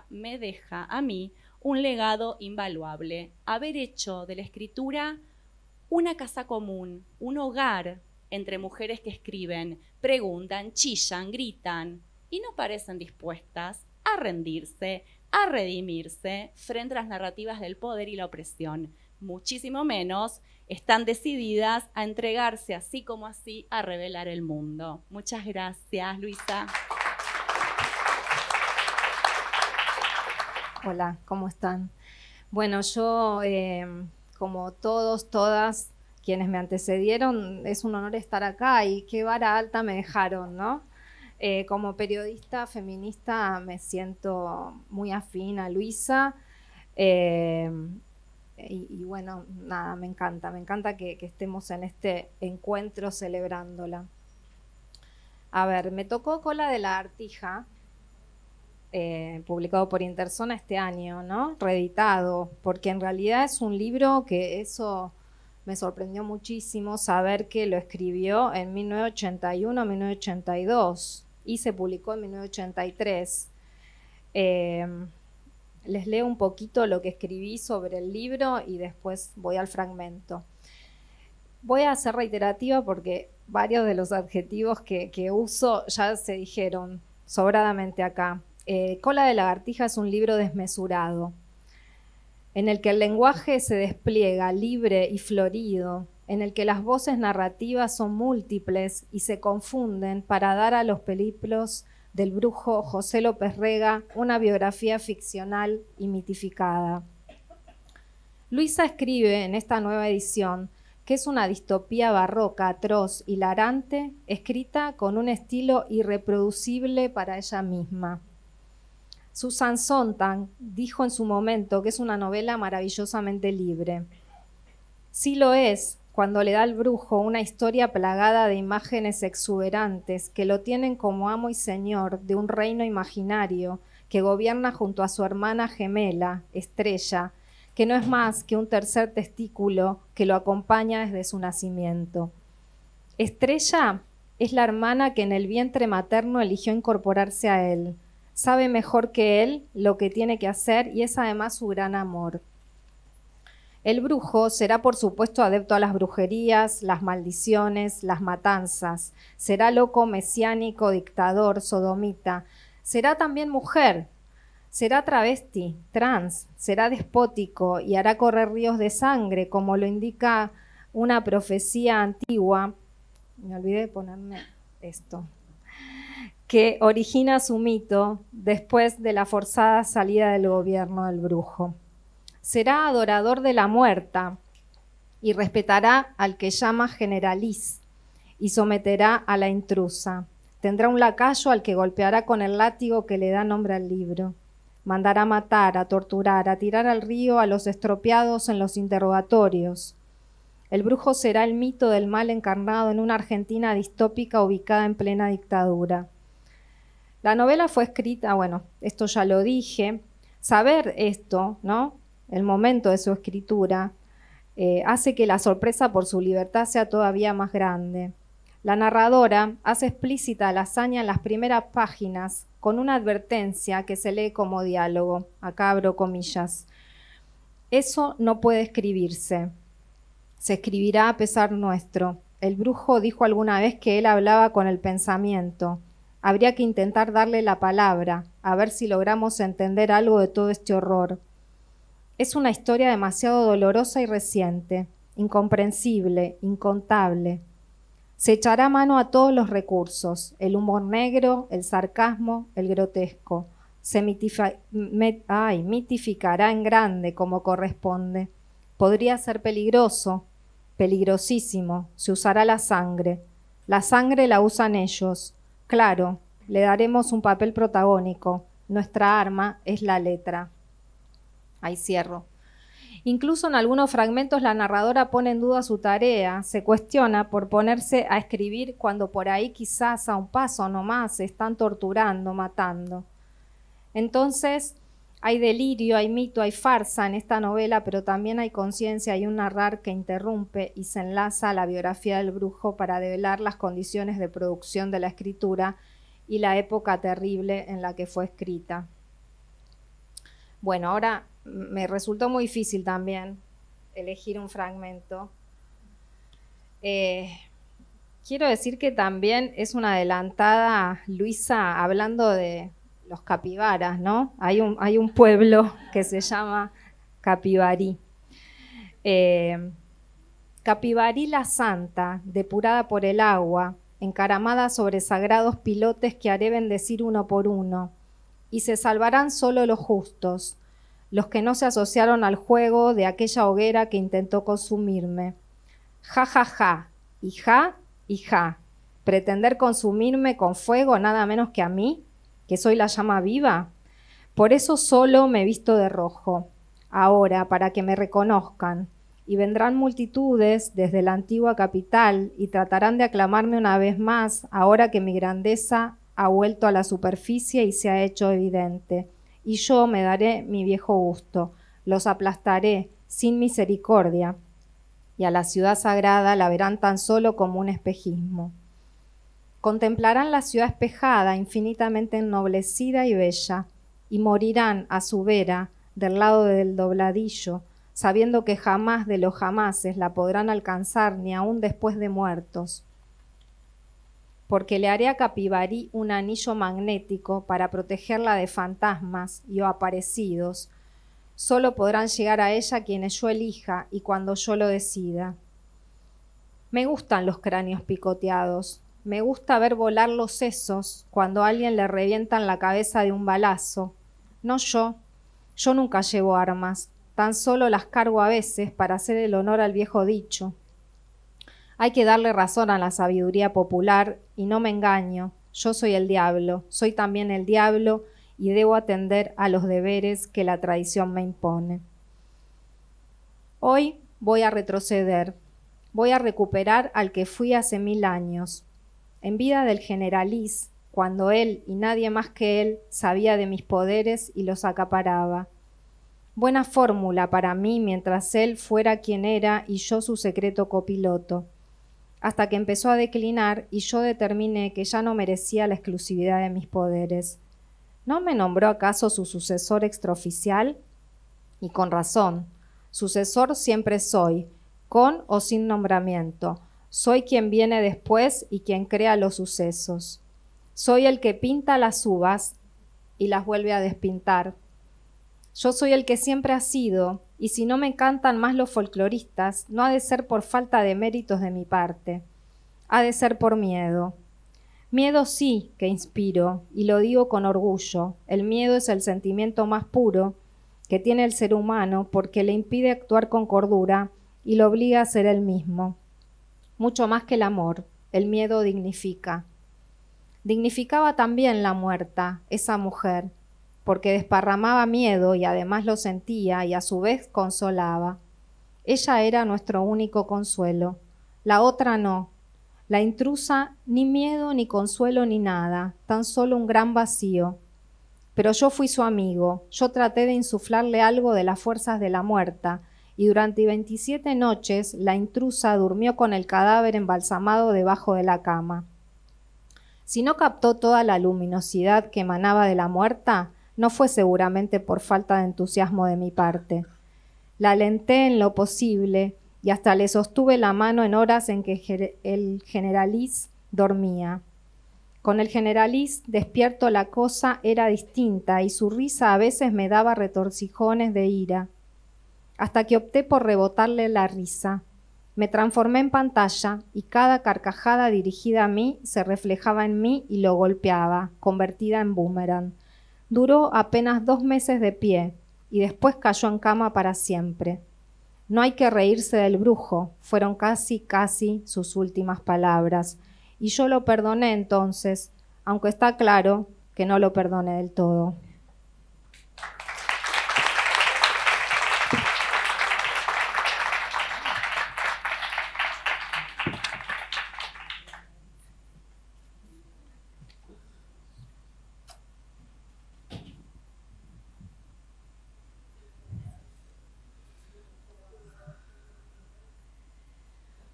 me deja a mí un legado invaluable, haber hecho de la escritura una casa común, un hogar entre mujeres que escriben, preguntan, chillan, gritan y no parecen dispuestas a rendirse, a redimirse frente a las narrativas del poder y la opresión. Muchísimo menos están decididas a entregarse así como así a revelar el mundo. Muchas gracias, Luisa. Hola, ¿cómo están? Bueno, yo, como todos, todas quienes me antecedieron, es un honor estar acá y qué vara alta me dejaron, ¿no? Como periodista feminista me siento muy afín a Luisa. Y bueno, nada, me encanta que estemos en este encuentro celebrándola. A ver, me tocó Cola de la Lagartija, publicado por Interzona este año, ¿no? Reeditado, porque en realidad es un libro que eso me sorprendió muchísimo, saber que lo escribió en 1981-1982 y se publicó en 1983. Les leo un poquito lo que escribí sobre el libro y después voy al fragmento. Voy a ser reiterativa porque varios de los adjetivos que uso ya se dijeron sobradamente acá. Cola de Lagartija es un libro desmesurado, en el que el lenguaje se despliega libre y florido, en el que las voces narrativas son múltiples y se confunden para dar a los periplos del brujo José López Rega una biografía ficcional y mitificada. Luisa escribe en esta nueva edición que es una distopía barroca, atroz, hilarante, escrita con un estilo irreproducible para ella misma. Susan Sontag dijo en su momento que es una novela maravillosamente libre. Sí lo es, cuando le da al brujo una historia plagada de imágenes exuberantes que lo tienen como amo y señor de un reino imaginario que gobierna junto a su hermana gemela, Estrella, que no es más que un tercer testículo que lo acompaña desde su nacimiento. Estrella es la hermana que en el vientre materno eligió incorporarse a él. Sabe mejor que él lo que tiene que hacer y es además su gran amor. El brujo será, por supuesto, adepto a las brujerías, las maldiciones, las matanzas. Será loco, mesiánico, dictador, sodomita. Será también mujer. Será travesti, trans. Será despótico y hará correr ríos de sangre, como lo indica una profecía antigua. Me olvidé de ponerme esto. Que origina su mito después de la forzada salida del gobierno del brujo. Será adorador de la muerta y respetará al que llama generaliz y someterá a la intrusa. Tendrá un lacayo al que golpeará con el látigo que le da nombre al libro. Mandará matar, a torturar, a tirar al río a los estropeados en los interrogatorios. El brujo será el mito del mal encarnado en una Argentina distópica ubicada en plena dictadura. La novela fue escrita, bueno, esto ya lo dije. Saber esto, ¿no? El momento de su escritura, hace que la sorpresa por su libertad sea todavía más grande. La narradora hace explícita la hazaña en las primeras páginas con una advertencia que se lee como diálogo. Acá abro comillas. Eso no puede escribirse. Se escribirá a pesar nuestro. El brujo dijo alguna vez que él hablaba con el pensamiento. Habría que intentar darle la palabra, a ver si logramos entender algo de todo este horror. Es una historia demasiado dolorosa y reciente, incomprensible, incontable. Se echará mano a todos los recursos, el humor negro, el sarcasmo, el grotesco. Se mitificará en grande como corresponde. Podría ser peligroso, peligrosísimo. Se usará la sangre. La sangre la usan ellos. Claro, le daremos un papel protagónico. Nuestra arma es la letra. Ahí cierro. Incluso en algunos fragmentos la narradora pone en duda su tarea, se cuestiona por ponerse a escribir cuando por ahí quizás a un paso nomás se están torturando, matando. Entonces hay delirio, hay mito, hay farsa en esta novela, pero también hay conciencia y un narrar que interrumpe y se enlaza a la biografía del brujo para develar las condiciones de producción de la escritura y la época terrible en la que fue escrita. Bueno, ahora me resultó muy difícil también elegir un fragmento. Quiero decir que también es una adelantada Luisa hablando de los capibaras, ¿no? Hay un pueblo que se llama Capibarí. Capibarí la Santa, depurada por el agua, encaramada sobre sagrados pilotes que haré bendecir uno por uno, y se salvarán solo los justos, los que no se asociaron al juego de aquella hoguera que intentó consumirme. Ja, ja, ja, y ja, y ja. ¿Pretender consumirme con fuego nada menos que a mí, que soy la llama viva? Por eso solo me visto de rojo, ahora, para que me reconozcan, y vendrán multitudes desde la antigua capital y tratarán de aclamarme una vez más, ahora que mi grandeza ha vuelto a la superficie y se ha hecho evidente. Y yo me daré mi viejo gusto, los aplastaré sin misericordia, y a la ciudad sagrada la verán tan solo como un espejismo. Contemplarán la ciudad espejada, infinitamente ennoblecida y bella, y morirán a su vera, del lado del dobladillo, sabiendo que jamás de los jamases la podrán alcanzar ni aun después de muertos. Porque le haré a Capibarí un anillo magnético para protegerla de fantasmas y o aparecidos. Solo podrán llegar a ella quienes yo elija y cuando yo lo decida. Me gustan los cráneos picoteados. Me gusta ver volar los sesos cuando a alguien le revientan la cabeza de un balazo. No yo. Yo nunca llevo armas. Tan solo las cargo a veces para hacer el honor al viejo dicho. Hay que darle razón a la sabiduría popular y no me engaño. Yo soy el diablo, soy también el diablo y debo atender a los deberes que la tradición me impone. Hoy voy a retroceder, voy a recuperar al que fui hace 1000 años. En vida del generaliz, cuando él y nadie más que él sabía de mis poderes y los acaparaba. Buena fórmula para mí mientras él fuera quien era y yo su secreto copiloto. Hasta que empezó a declinar y yo determiné que ya no merecía la exclusividad de mis poderes. ¿No me nombró acaso su sucesor extraoficial? Y con razón. Sucesor siempre soy, con o sin nombramiento. Soy quien viene después y quien crea los sucesos. Soy el que pinta las uvas y las vuelve a despintar. Yo soy el que siempre ha sido, y si no me encantan más los folcloristas, no ha de ser por falta de méritos de mi parte. Ha de ser por miedo. Miedo sí que inspiro, y lo digo con orgullo. El miedo es el sentimiento más puro que tiene el ser humano porque le impide actuar con cordura y lo obliga a ser él mismo. Mucho más que el amor, el miedo dignifica. Dignificaba también la muerta, esa mujer, porque desparramaba miedo y además lo sentía y a su vez consolaba. Ella era nuestro único consuelo, la otra no. La intrusa ni miedo ni consuelo ni nada, tan solo un gran vacío. Pero yo fui su amigo, yo traté de insuflarle algo de las fuerzas de la muerta, y durante 27 noches la intrusa durmió con el cadáver embalsamado debajo de la cama. Si no captó toda la luminosidad que emanaba de la muerta, no fue seguramente por falta de entusiasmo de mi parte. La alenté en lo posible y hasta le sostuve la mano en horas en que el generalís dormía. Con el generalís despierto la cosa era distinta y su risa a veces me daba retorcijones de ira, hasta que opté por rebotarle la risa. Me transformé en pantalla y cada carcajada dirigida a mí se reflejaba en mí y lo golpeaba, convertida en boomerang. Duró apenas 2 meses de pie y después cayó en cama para siempre. No hay que reírse del brujo, fueron casi sus últimas palabras. Y yo lo perdoné entonces, aunque está claro que no lo perdoné del todo.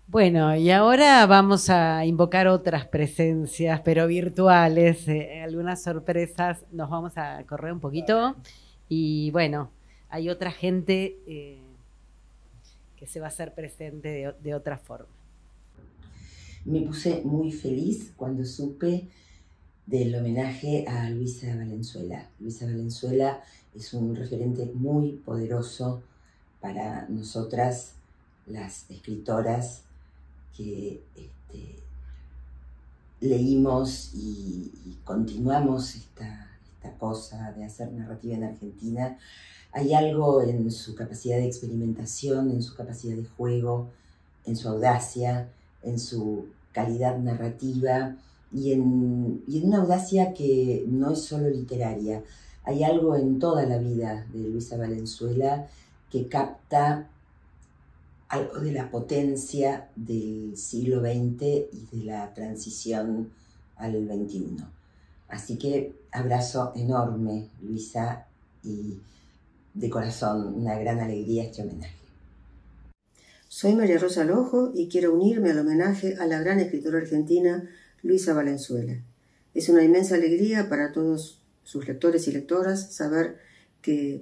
Bueno, y ahora vamos a invocar otras presencias, pero virtuales, algunas sorpresas, nos vamos a correr un poquito y bueno, hay otra gente que se va a hacer presente de otra forma. Me puse muy feliz cuando supe del homenaje a Luisa Valenzuela. Luisa Valenzuela es un referente muy poderoso para nosotras, las escritoras que leímos y continuamos esta cosa de hacer narrativa en Argentina. Hay algo en su capacidad de experimentación, en su capacidad de juego, en su audacia, en su calidad narrativa y en una audacia que no es solo literaria. Hay algo en toda la vida de Luisa Valenzuela que capta algo de la potencia del siglo XX y de la transición al XXI. Así que abrazo enorme, Luisa, y de corazón una gran alegría este homenaje. Soy María Rosa Lojo y quiero unirme al homenaje a la gran escritora argentina Luisa Valenzuela. Es una inmensa alegría para todos sus lectores y lectoras saber que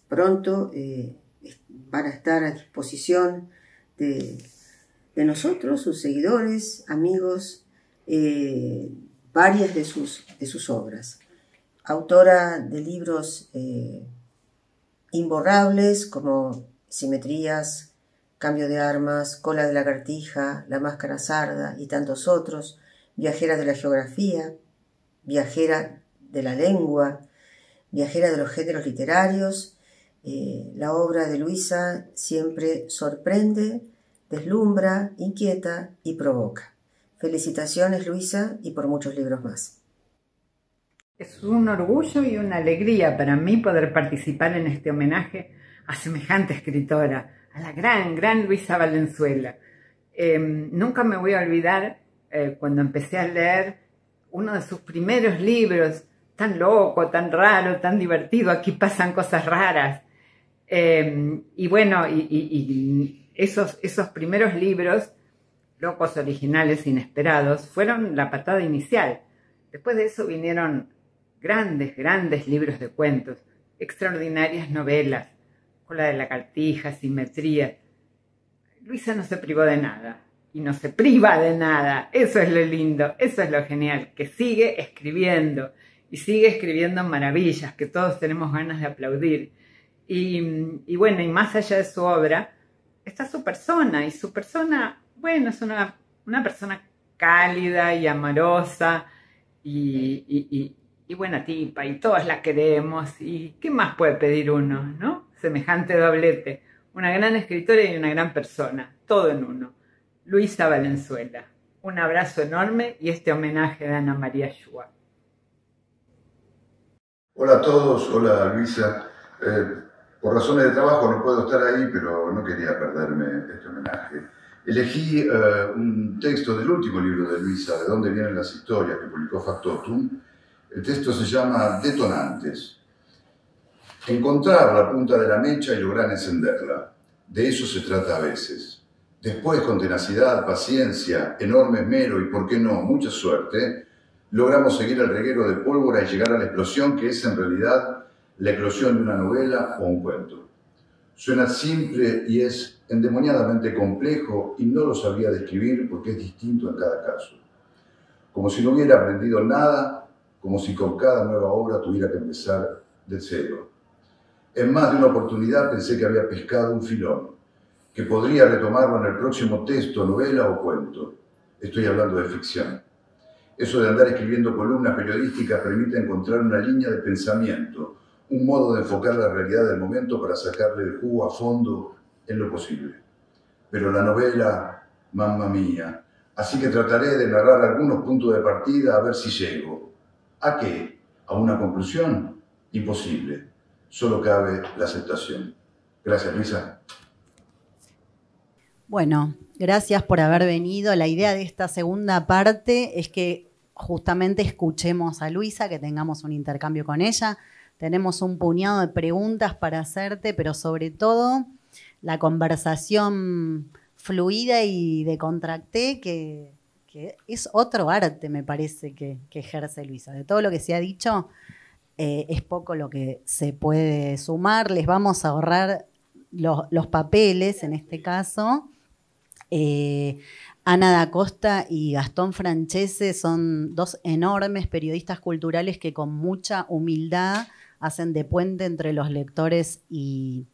pronto van a estar a disposición de nosotros, sus seguidores, amigos, varias de sus obras. Autora de libros imborrables como Simetrías, Cambio de armas, Cola de lagartija, La máscara sarda y tantos otros, viajera de la geografía, viajera de la lengua, viajera de los géneros literarios. La obra de Luisa siempre sorprende, deslumbra, inquieta y provoca. Felicitaciones, Luisa, y por muchos libros más. Es un orgullo y una alegría para mí poder participar en este homenaje a semejante escritora, a la gran Luisa Valenzuela. Nunca me voy a olvidar cuando empecé a leer uno de sus primeros libros, tan loco, tan raro, tan divertido, Aquí pasan cosas raras. Y bueno, y esos primeros libros, locos, originales, inesperados, fueron la patada inicial. Después de eso vinieron grandes libros de cuentos, extraordinarias novelas, Cola de la Lagartija, Simetría. Luisa no se privó de nada y no se priva de nada. Eso es lo lindo, eso es lo genial, que sigue escribiendo y sigue escribiendo maravillas que todos tenemos ganas de aplaudir. Y bueno, y más allá de su obra, está su persona, y su persona, bueno, es una persona cálida y amorosa y buena tipa, y todos la queremos, y ¿qué más puede pedir uno, no? Semejante doblete, una gran escritora y una gran persona, todo en uno. Luisa Valenzuela, un abrazo enorme y este homenaje de Ana María Schwa. Hola a todos, hola Luisa. Por razones de trabajo no puedo estar ahí, pero no quería perderme este homenaje. Elegí un texto del último libro de Luisa, De dónde vienen las historias, que publicó Factotum. El texto se llama Detonantes. Encontrar la punta de la mecha y lograr encenderla. De eso se trata a veces. Después, con tenacidad, paciencia, enorme esmero y, por qué no, mucha suerte, logramos seguir el reguero de pólvora y llegar a la explosión que es en realidad la eclosión de una novela o un cuento. Suena simple y es endemoniadamente complejo y no lo sabría describir porque es distinto en cada caso. Como si no hubiera aprendido nada, como si con cada nueva obra tuviera que empezar de cero. En más de una oportunidad pensé que había pescado un filón, que podría retomarlo en el próximo texto, novela o cuento. Estoy hablando de ficción. Eso de andar escribiendo columnas periodísticas permite encontrar una línea de pensamiento, un modo de enfocar la realidad del momento para sacarle el jugo a fondo en lo posible. Pero la novela, mamma mía. Así que trataré de narrar algunos puntos de partida a ver si llego. ¿A qué? ¿A una conclusión? Imposible. Solo cabe la aceptación. Gracias, Luisa. Bueno, gracias por haber venido. La idea de esta segunda parte es que justamente escuchemos a Luisa, que tengamos un intercambio con ella. Tenemos un puñado de preguntas para hacerte, pero sobre todo la conversación fluida y de contracté, que es otro arte, me parece, que ejerce Luisa. De todo lo que se ha dicho, es poco lo que se puede sumar. Les vamos a ahorrar los papeles, en este caso. Ana da Costa y Gastón Francese son dos enormes periodistas culturales que con mucha humildad hacen de puente entre los lectores y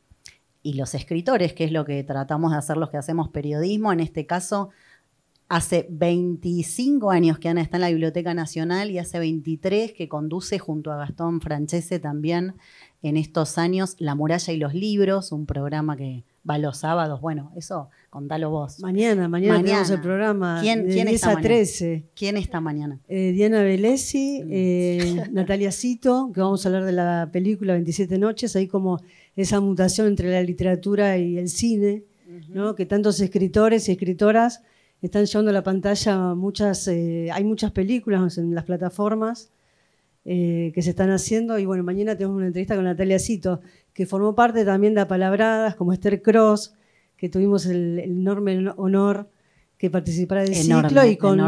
los escritores, que es lo que tratamos de hacer los que hacemos periodismo. En este caso, hace 25 años que Ana está en la Biblioteca Nacional y hace 23 que conduce junto a Gastón Francese también en estos años La Muralla y los Libros, un programa que va los sábados. Bueno, eso contalo vos. Mañana tenemos el programa ¿Quién de 10 a 13. ¿Quién está mañana? Diana Velesi, Natalia Cito, que vamos a hablar de la película 27 noches, ahí como esa mutación entre la literatura y el cine, ¿no? Que tantos escritores y escritoras están llevando a la pantalla hay muchas películas en las plataformas que se están haciendo, y bueno, mañana tenemos una entrevista con Natalia Cito, que formó parte también de Apalabradas, como Esther Cross, que tuvimos el enorme honor que participara del ciclo, y con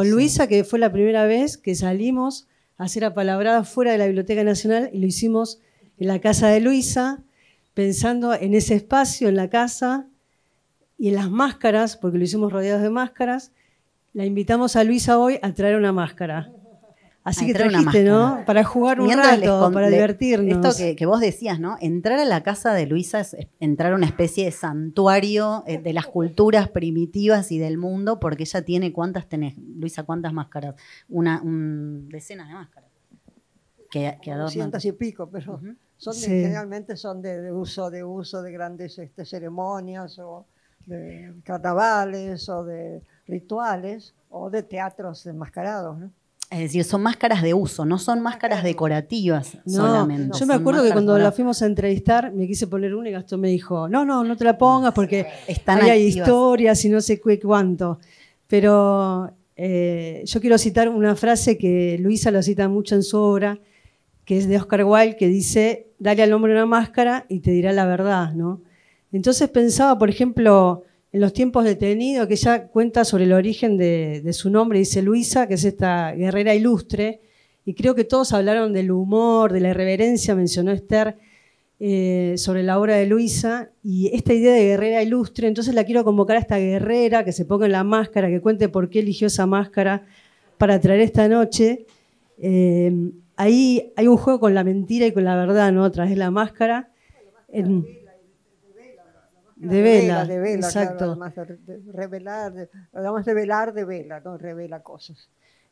Luisa, que fue la primera vez que salimos a hacer Apalabradas fuera de la Biblioteca Nacional, y lo hicimos en la casa de Luisa, pensando en ese espacio, en la casa, y en las máscaras, porque lo hicimos rodeados de máscaras. La invitamos a Luisa hoy a traer una máscara. Así que trajiste, ¿no? Para jugar un rato, para divertirnos. Esto que vos decías, ¿no? Entrar a la casa de Luisa es entrar a una especie de santuario de las culturas primitivas y del mundo, porque ella tiene, ¿cuántas tenés, Luisa? ¿Cuántas máscaras? Decenas de máscaras. Que adornan. 200 y pico, pero generalmente son de uso de grandes ceremonias, o de carnavales, o de rituales, o de teatros enmascarados, ¿no? Es decir, son máscaras de uso, no son máscaras decorativas solamente. Yo me acuerdo que cuando la fuimos a entrevistar, me quise poner una y Gastón me dijo, no te la pongas porque hay historias y no sé qué cuánto. Pero yo quiero citar una frase que Luisa lo cita mucho en su obra, que es de Oscar Wilde, que dice, dale al hombre una máscara y te dirá la verdad, ¿no? Entonces pensaba, por ejemplo, en Los tiempos de Tenido, que ella cuenta sobre el origen de su nombre, dice Luisa, que es esta guerrera ilustre, y creo que todos hablaron del humor, de la irreverencia, mencionó Esther, sobre la obra de Luisa, y esta idea de guerrera ilustre, entonces la quiero convocar a esta guerrera, que se ponga en la máscara, que cuente por qué eligió esa máscara para traer esta noche. Ahí hay un juego con la mentira y con la verdad, ¿no? A través de la máscara. De vela, exacto. Claro, además de velar, de vela, ¿no? Revela cosas.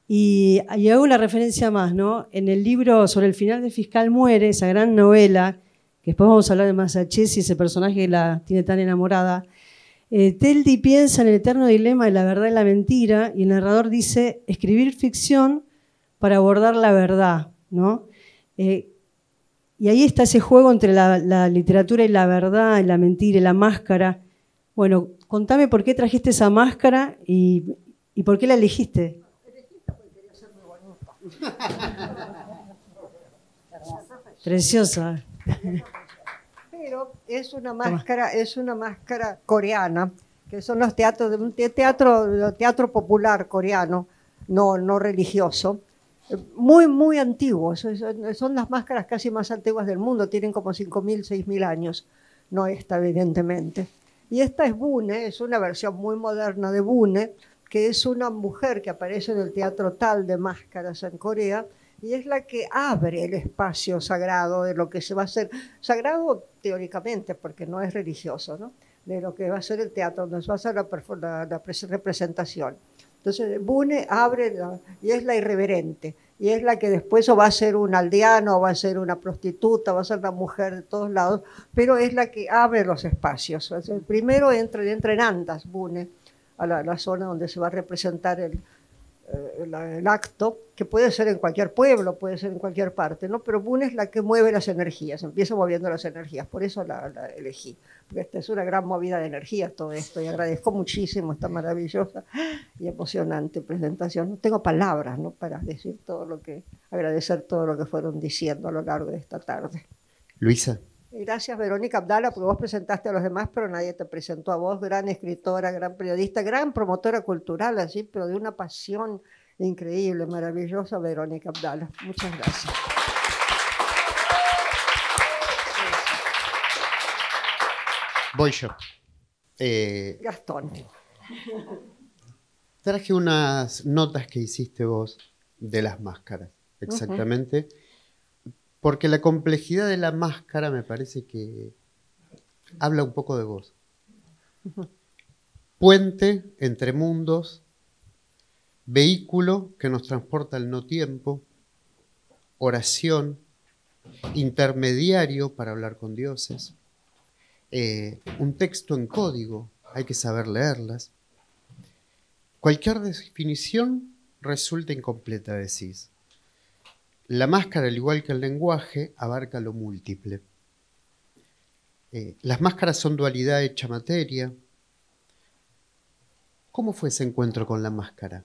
Y hago una referencia más, ¿no? En el libro sobre el final de Fiscal muere, esa gran novela, que después vamos a hablar de Masachesi, ese personaje que la tiene tan enamorada, Teldi piensa en el eterno dilema de la verdad y la mentira, y el narrador dice, escribir ficción para abordar la verdad, ¿no? Y ahí está ese juego entre la literatura y la verdad, y la mentira y la máscara. Bueno, contame por qué trajiste esa máscara y por qué la elegiste. Preciosa. Pero es una máscara coreana, que son los teatros, un teatro popular coreano, no religioso. Muy, muy antiguos, son las máscaras casi más antiguas del mundo, tienen como 5.000, 6.000 años, no esta evidentemente. Y esta es Bune, es una versión muy moderna de Bune, que es una mujer que aparece en el teatro Tal de máscaras en Corea, y es la que abre el espacio sagrado de lo que se va a hacer, sagrado teóricamente, porque no es religioso, ¿no? De lo que va a ser el teatro, donde se va a hacer la representación. Entonces, Bune abre y es la irreverente, y es la que después o va a ser un aldeano, o va a ser una prostituta, va a ser una mujer de todos lados, pero es la que abre los espacios. O sea, primero entra en andas Bune a la zona donde se va a representar el acto, que puede ser en cualquier pueblo, puede ser en cualquier parte, ¿no? Pero Bune es la que mueve las energías, empieza moviendo las energías, por eso la elegí, porque esta es una gran movida de energías todo esto, y agradezco muchísimo esta maravillosa y emocionante presentación. No tengo palabras, ¿no?, para decir agradecer todo lo que fueron diciendo a lo largo de esta tarde. Luisa. Gracias, Verónica Abdala, porque vos presentaste a los demás, pero nadie te presentó a vos, gran escritora, gran periodista, gran promotora cultural, así, pero de una pasión increíble, maravillosa, Verónica Abdala. Muchas gracias. Voy yo. Gastón. Traje unas notas que hiciste vos de las máscaras, exactamente. Porque la complejidad de la máscara me parece que habla un poco de vos. Puente entre mundos, vehículo que nos transporta al no tiempo, oración, intermediario para hablar con dioses, un texto en código, hay que saber leerlas. Cualquier definición resulta incompleta, decís. La máscara, al igual que el lenguaje, abarca lo múltiple. Las máscaras son dualidad hecha materia. ¿Cómo fue ese encuentro con la máscara?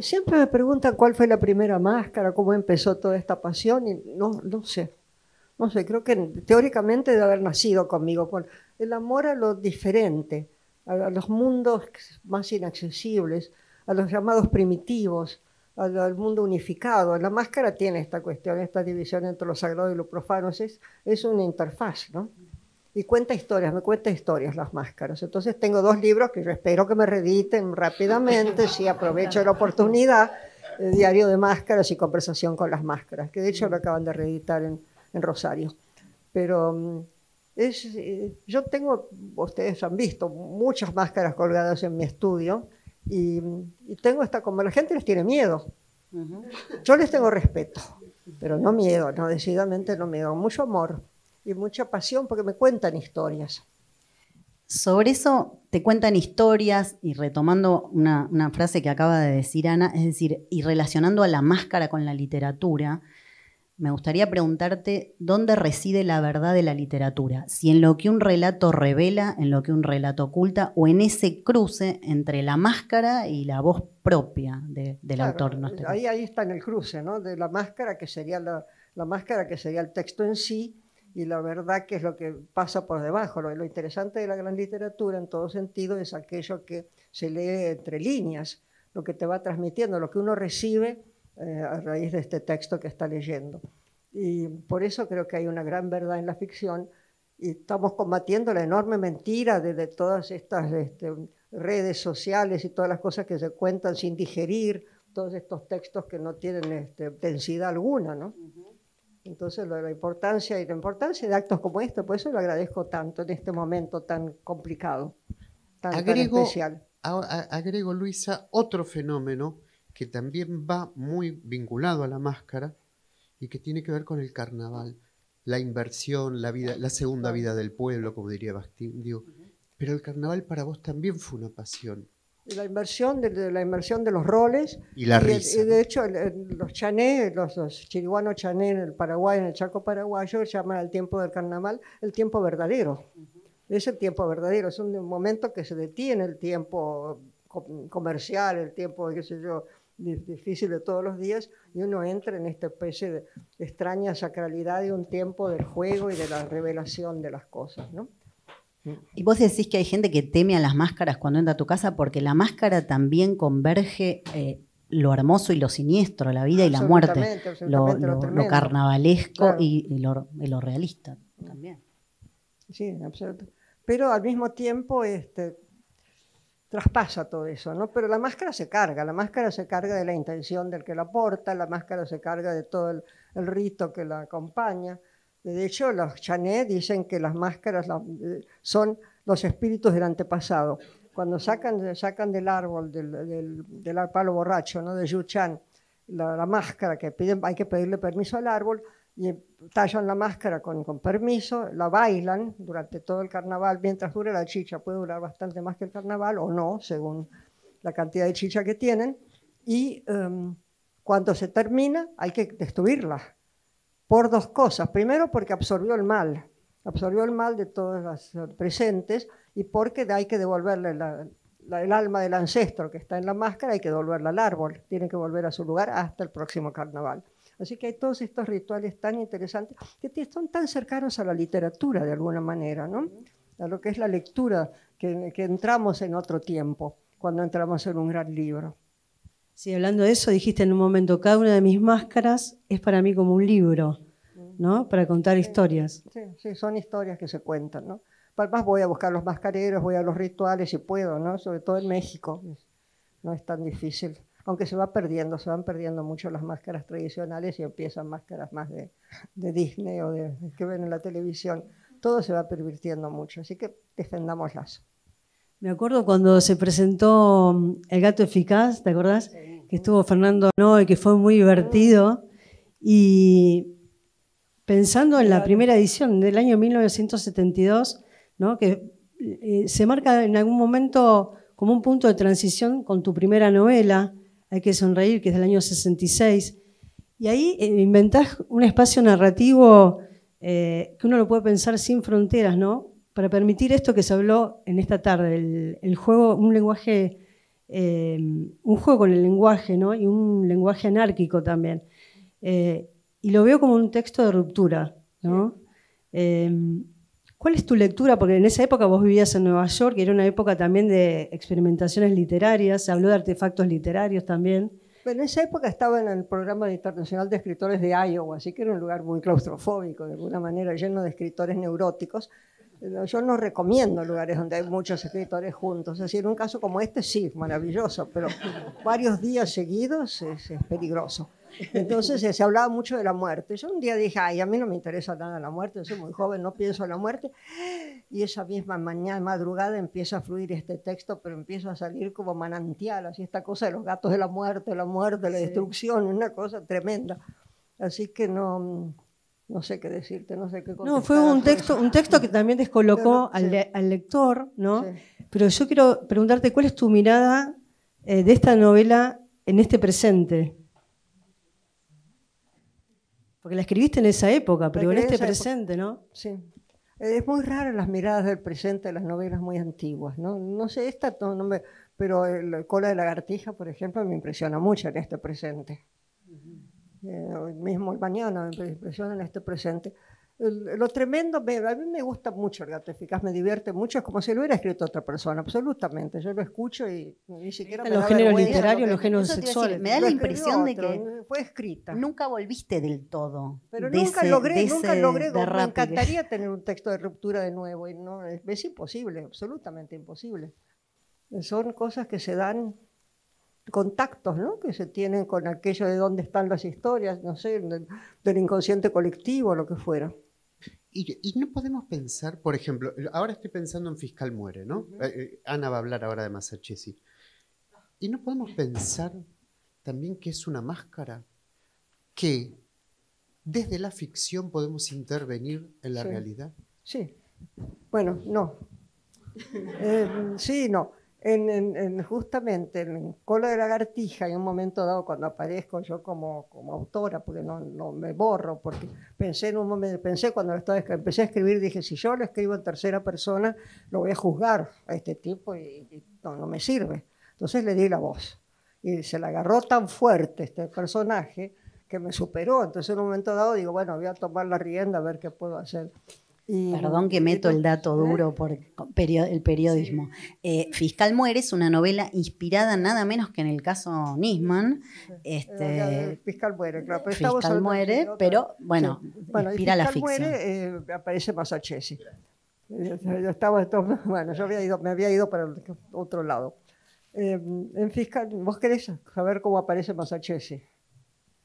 Siempre me preguntan cuál fue la primera máscara, cómo empezó toda esta pasión, y no sé. No sé, creo que teóricamente debe haber nacido conmigo, con el amor a lo diferente, a los mundos más inaccesibles, a los llamados primitivos, al mundo unificado. La máscara tiene esta cuestión, esta división entre lo sagrado y lo profano, es una interfaz, ¿no? Y me cuenta historias las máscaras. Entonces tengo 2 libros que yo espero que me reediten rápidamente, si aprovecho la oportunidad, Diario de Máscaras y Conversación con las Máscaras, que de hecho lo acaban de reeditar en Rosario. Pero yo tengo, ustedes han visto, muchas máscaras colgadas en mi estudio, y tengo como la gente les tiene miedo. Yo les tengo respeto, pero no miedo, no, decididamente no miedo, mucho amor y mucha pasión porque me cuentan historias. Sobre eso te cuentan historias, y retomando una frase que acaba de decir Ana, es decir, y relacionando a la máscara con la literatura, me gustaría preguntarte dónde reside la verdad de la literatura, si en lo que un relato revela, en lo que un relato oculta, o en ese cruce entre la máscara y la voz propia del Claro, autor. ¿No? ahí está en el cruce, ¿no? De la máscara, que sería la máscara, que sería el texto en sí, y la verdad, que es lo que pasa por debajo. Lo interesante de la gran literatura, en todo sentido, es aquello que se lee entre líneas, lo que te va transmitiendo, lo que uno recibe a raíz de este texto que está leyendo. Y por eso creo que hay una gran verdad en la ficción, y estamos combatiendo la enorme mentira de todas estas redes sociales y todas las cosas que se cuentan sin digerir, todos estos textos que no tienen densidad alguna, ¿no? Entonces la importancia de actos como este, por eso lo agradezco tanto en este momento tan complicado, tan especial. Agrego, Luisa, otro fenómeno que también va muy vinculado a la máscara y que tiene que ver con el carnaval, la inversión, la vida, la segunda vida del pueblo, como diría Bastín. Digo, pero el carnaval para vos también fue una pasión. Y la inversión de los roles. Y la risa. Y de hecho, los chané, los chiriguanos chané en el Paraguay, en el Chaco paraguayo, llaman al tiempo del carnaval el tiempo verdadero. Es el tiempo verdadero, es un momento que se detiene el tiempo comercial, el tiempo, qué sé yo, difícil de todos los días, y uno entra en esta especie de extraña sacralidad de un tiempo del juego y de la revelación de las cosas, ¿no? Y vos decís que hay gente que teme a las máscaras cuando entra a tu casa, porque la máscara también converge lo hermoso y lo siniestro, la vida y la muerte, lo carnavalesco, claro, y lo realista también. Sí, absoluto. Pero al mismo tiempo traspasa todo eso, ¿no? Pero la máscara se carga de la intención del que la porta, la máscara se carga de todo el rito que la acompaña. De hecho, los chané dicen que las máscaras son los espíritus del antepasado. Cuando sacan del árbol, del palo borracho, ¿no? De Yuchan, la máscara, que hay que pedirle permiso al árbol, y tallan la máscara con permiso, la bailan durante todo el carnaval, mientras dure la chicha. Puede durar bastante más que el carnaval, o no, según la cantidad de chicha que tienen. Y cuando se termina, hay que destruirla. Por dos cosas. Primero, porque absorbió el mal de todas las presentes, y porque hay que devolverle el alma del ancestro que está en la máscara, hay que devolverla al árbol, tiene que volver a su lugar hasta el próximo carnaval. Así que hay todos estos rituales tan interesantes que son tan cercanos a la literatura de alguna manera, ¿no? A lo que es la lectura, que entramos en otro tiempo cuando entramos en un gran libro. Sí, hablando de eso, dijiste en un momento, cada una de mis máscaras es para mí como un libro, ¿no? Para contar historias. Sí, son historias que se cuentan, ¿no? Además voy a buscar los mascareros, voy a los rituales si puedo, ¿no? Sobre todo en México, no es tan difícil. Aunque se van perdiendo mucho las máscaras tradicionales y empiezan máscaras más de Disney o de que ven en la televisión. Todo se va pervirtiendo mucho, así que defendámoslas. Me acuerdo cuando se presentó El gato eficaz, ¿te acordás? Sí. Que estuvo Fernando Noy, que fue muy divertido. Y pensando en la primera edición del año 1972, ¿no? Que se marca en algún momento como un punto de transición con tu primera novela, Hay que sonreír, que es del año 66. Y ahí inventás un espacio narrativo que uno lo puede pensar sin fronteras, ¿no? Para permitir esto que se habló en esta tarde, el juego, un juego con el lenguaje, ¿no? Y un lenguaje anárquico también. Y lo veo como un texto de ruptura, ¿no? ¿Cuál es tu lectura? Porque en esa época vos vivías en Nueva York, y era una época también de experimentaciones literarias, se habló de artefactos literarios también. En esa época estaba en el programa internacional de escritores de Iowa, así que era un lugar muy claustrofóbico, de alguna manera, lleno de escritores neuróticos. Yo no recomiendo lugares donde hay muchos escritores juntos. Es decir, en un caso como este sí, maravilloso, pero varios días seguidos es peligroso. Entonces se hablaba mucho de la muerte. Yo un día dije, ay, a mí no me interesa nada la muerte, yo soy muy joven, no pienso en la muerte. Y esa misma madrugada empieza a fluir este texto, pero empieza a salir como manantial, así esta cosa de los gatos de la muerte, la destrucción, una cosa tremenda. Así que no sé qué decirte, no sé qué contestar. No, fue un texto que también descolocó al lector, ¿no? Sí. Pero yo quiero preguntarte, ¿cuál es tu mirada de esta novela en este presente? Porque la escribiste en esa época, pero en este esa presente, ¿no? Sí. Es muy raro las miradas del presente de las novelas muy antiguas, ¿no? No sé, esta no me... Pero el Cola de Lagartija, por ejemplo, me impresiona mucho en este presente. Mismo el Mañana me impresiona en este presente. Lo tremendo, a mí me gusta mucho El Gato Eficaz, me divierte mucho, es como si lo hubiera escrito otra persona, absolutamente. Yo lo escucho y ni siquiera me da Los géneros vergüenza literarios, lo los que- géneros Eso te iba a decir, sexuales. me da Lo la escribió impresión de otro, que fue escrita. nunca volviste del todo. Pero de nunca ese- logré, de nunca ese logré. Me derrape que- encantaría tener un texto de ruptura de nuevo y no, es imposible, absolutamente imposible. Son cosas que se dan, contactos, ¿no? Que se tienen con aquello de dónde están las historias, no sé, del inconsciente colectivo, lo que fuera. Y no podemos pensar, por ejemplo, ahora estoy pensando en Fiscal Muere, ¿no? Ana va a hablar ahora de Masachesi. Y no podemos pensar también que es una máscara, que desde la ficción podemos intervenir en la Sí. realidad. Sí. Bueno, no. Sí, no. Justamente en Cola de Lagartija, en un momento dado, cuando aparezco yo como autora, porque no me borro, porque pensé en un momento, cuando empecé a escribir, dije, si yo lo escribo en tercera persona, lo voy a juzgar a este tipo y no me sirve. Entonces le di la voz. Y se la agarró tan fuerte este personaje que me superó. Entonces en un momento dado digo, bueno, voy a tomar la rienda a ver qué puedo hacer. Perdón que meto el dato duro por el periodismo. Fiscal Muere es una novela inspirada nada menos que en el caso Nisman. Fiscal Muere, claro. Pero estamos Fiscal hablando Muere, de otra- pero bueno, Sí. Bueno, y inspira la Fiscal ficción. Muere, aparece Masachesi. Bueno, yo me había ido para el otro lado. En Fiscal, ¿vos querés saber cómo aparece Masachesi?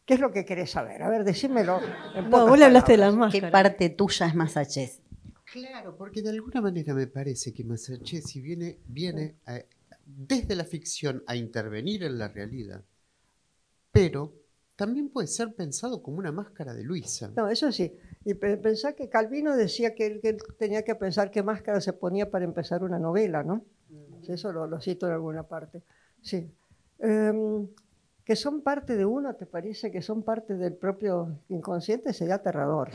¿Qué es lo que querés saber? A ver, decímelo. No, vos le hablaste de las máscaras. ¿Qué parte tuya es Masachesi? Claro, porque de alguna manera me parece que Masachesi viene desde la ficción a intervenir en la realidad, pero también puede ser pensado como una máscara de Luisa. No, eso sí. Y pensá que Calvino decía que él tenía que pensar qué máscara se ponía para empezar una novela, ¿no? Eso lo cito en alguna parte. Sí. Que son parte de uno, ¿te parece que son parte del propio inconsciente? Sería aterrador.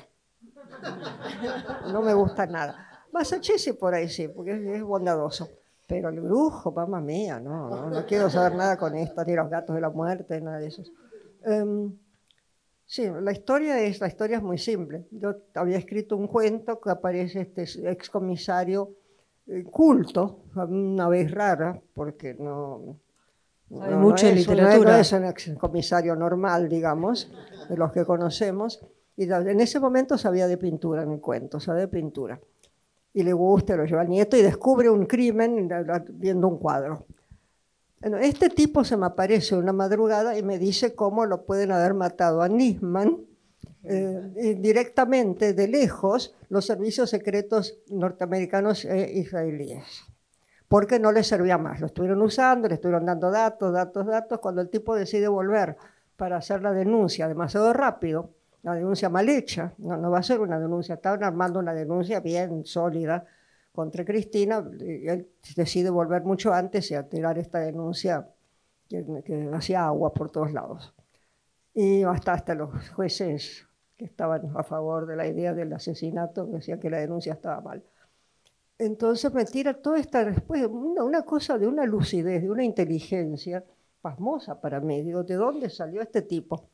No me gusta nada. Masachesi por ahí sí, porque es bondadoso. Pero el brujo, mamma mía, no quiero saber nada con esto, ni los gatos de la muerte, nada de eso. Sí, la historia es muy simple. Yo había escrito un cuento que aparece este excomisario culto, una vez rara, porque Sabe mucho de literatura. No es un excomisario normal, digamos, de los que conocemos. Y en ese momento sabía de pintura en el cuento, sabe de pintura. Y le gusta, lo lleva al nieto y descubre un crimen viendo un cuadro. Bueno, este tipo se me aparece una madrugada y me dice cómo lo pueden haber matado a Nisman directamente, de lejos, los servicios secretos norteamericanos e israelíes. Porque no les servía más. Lo estuvieron usando, le estuvieron dando datos. Cuando el tipo decide volver para hacer la denuncia demasiado rápido, la denuncia mal hecha, no va a ser una denuncia, estaban armando una denuncia bien sólida contra Cristina, y él decide volver mucho antes y a tirar esta denuncia que hacía agua por todos lados. Y hasta los jueces que estaban a favor de la idea del asesinato decían que la denuncia estaba mal. Entonces me tira toda esta respuesta, una cosa de una lucidez, de una inteligencia pasmosa para mí. Digo, ¿de dónde salió este tipo?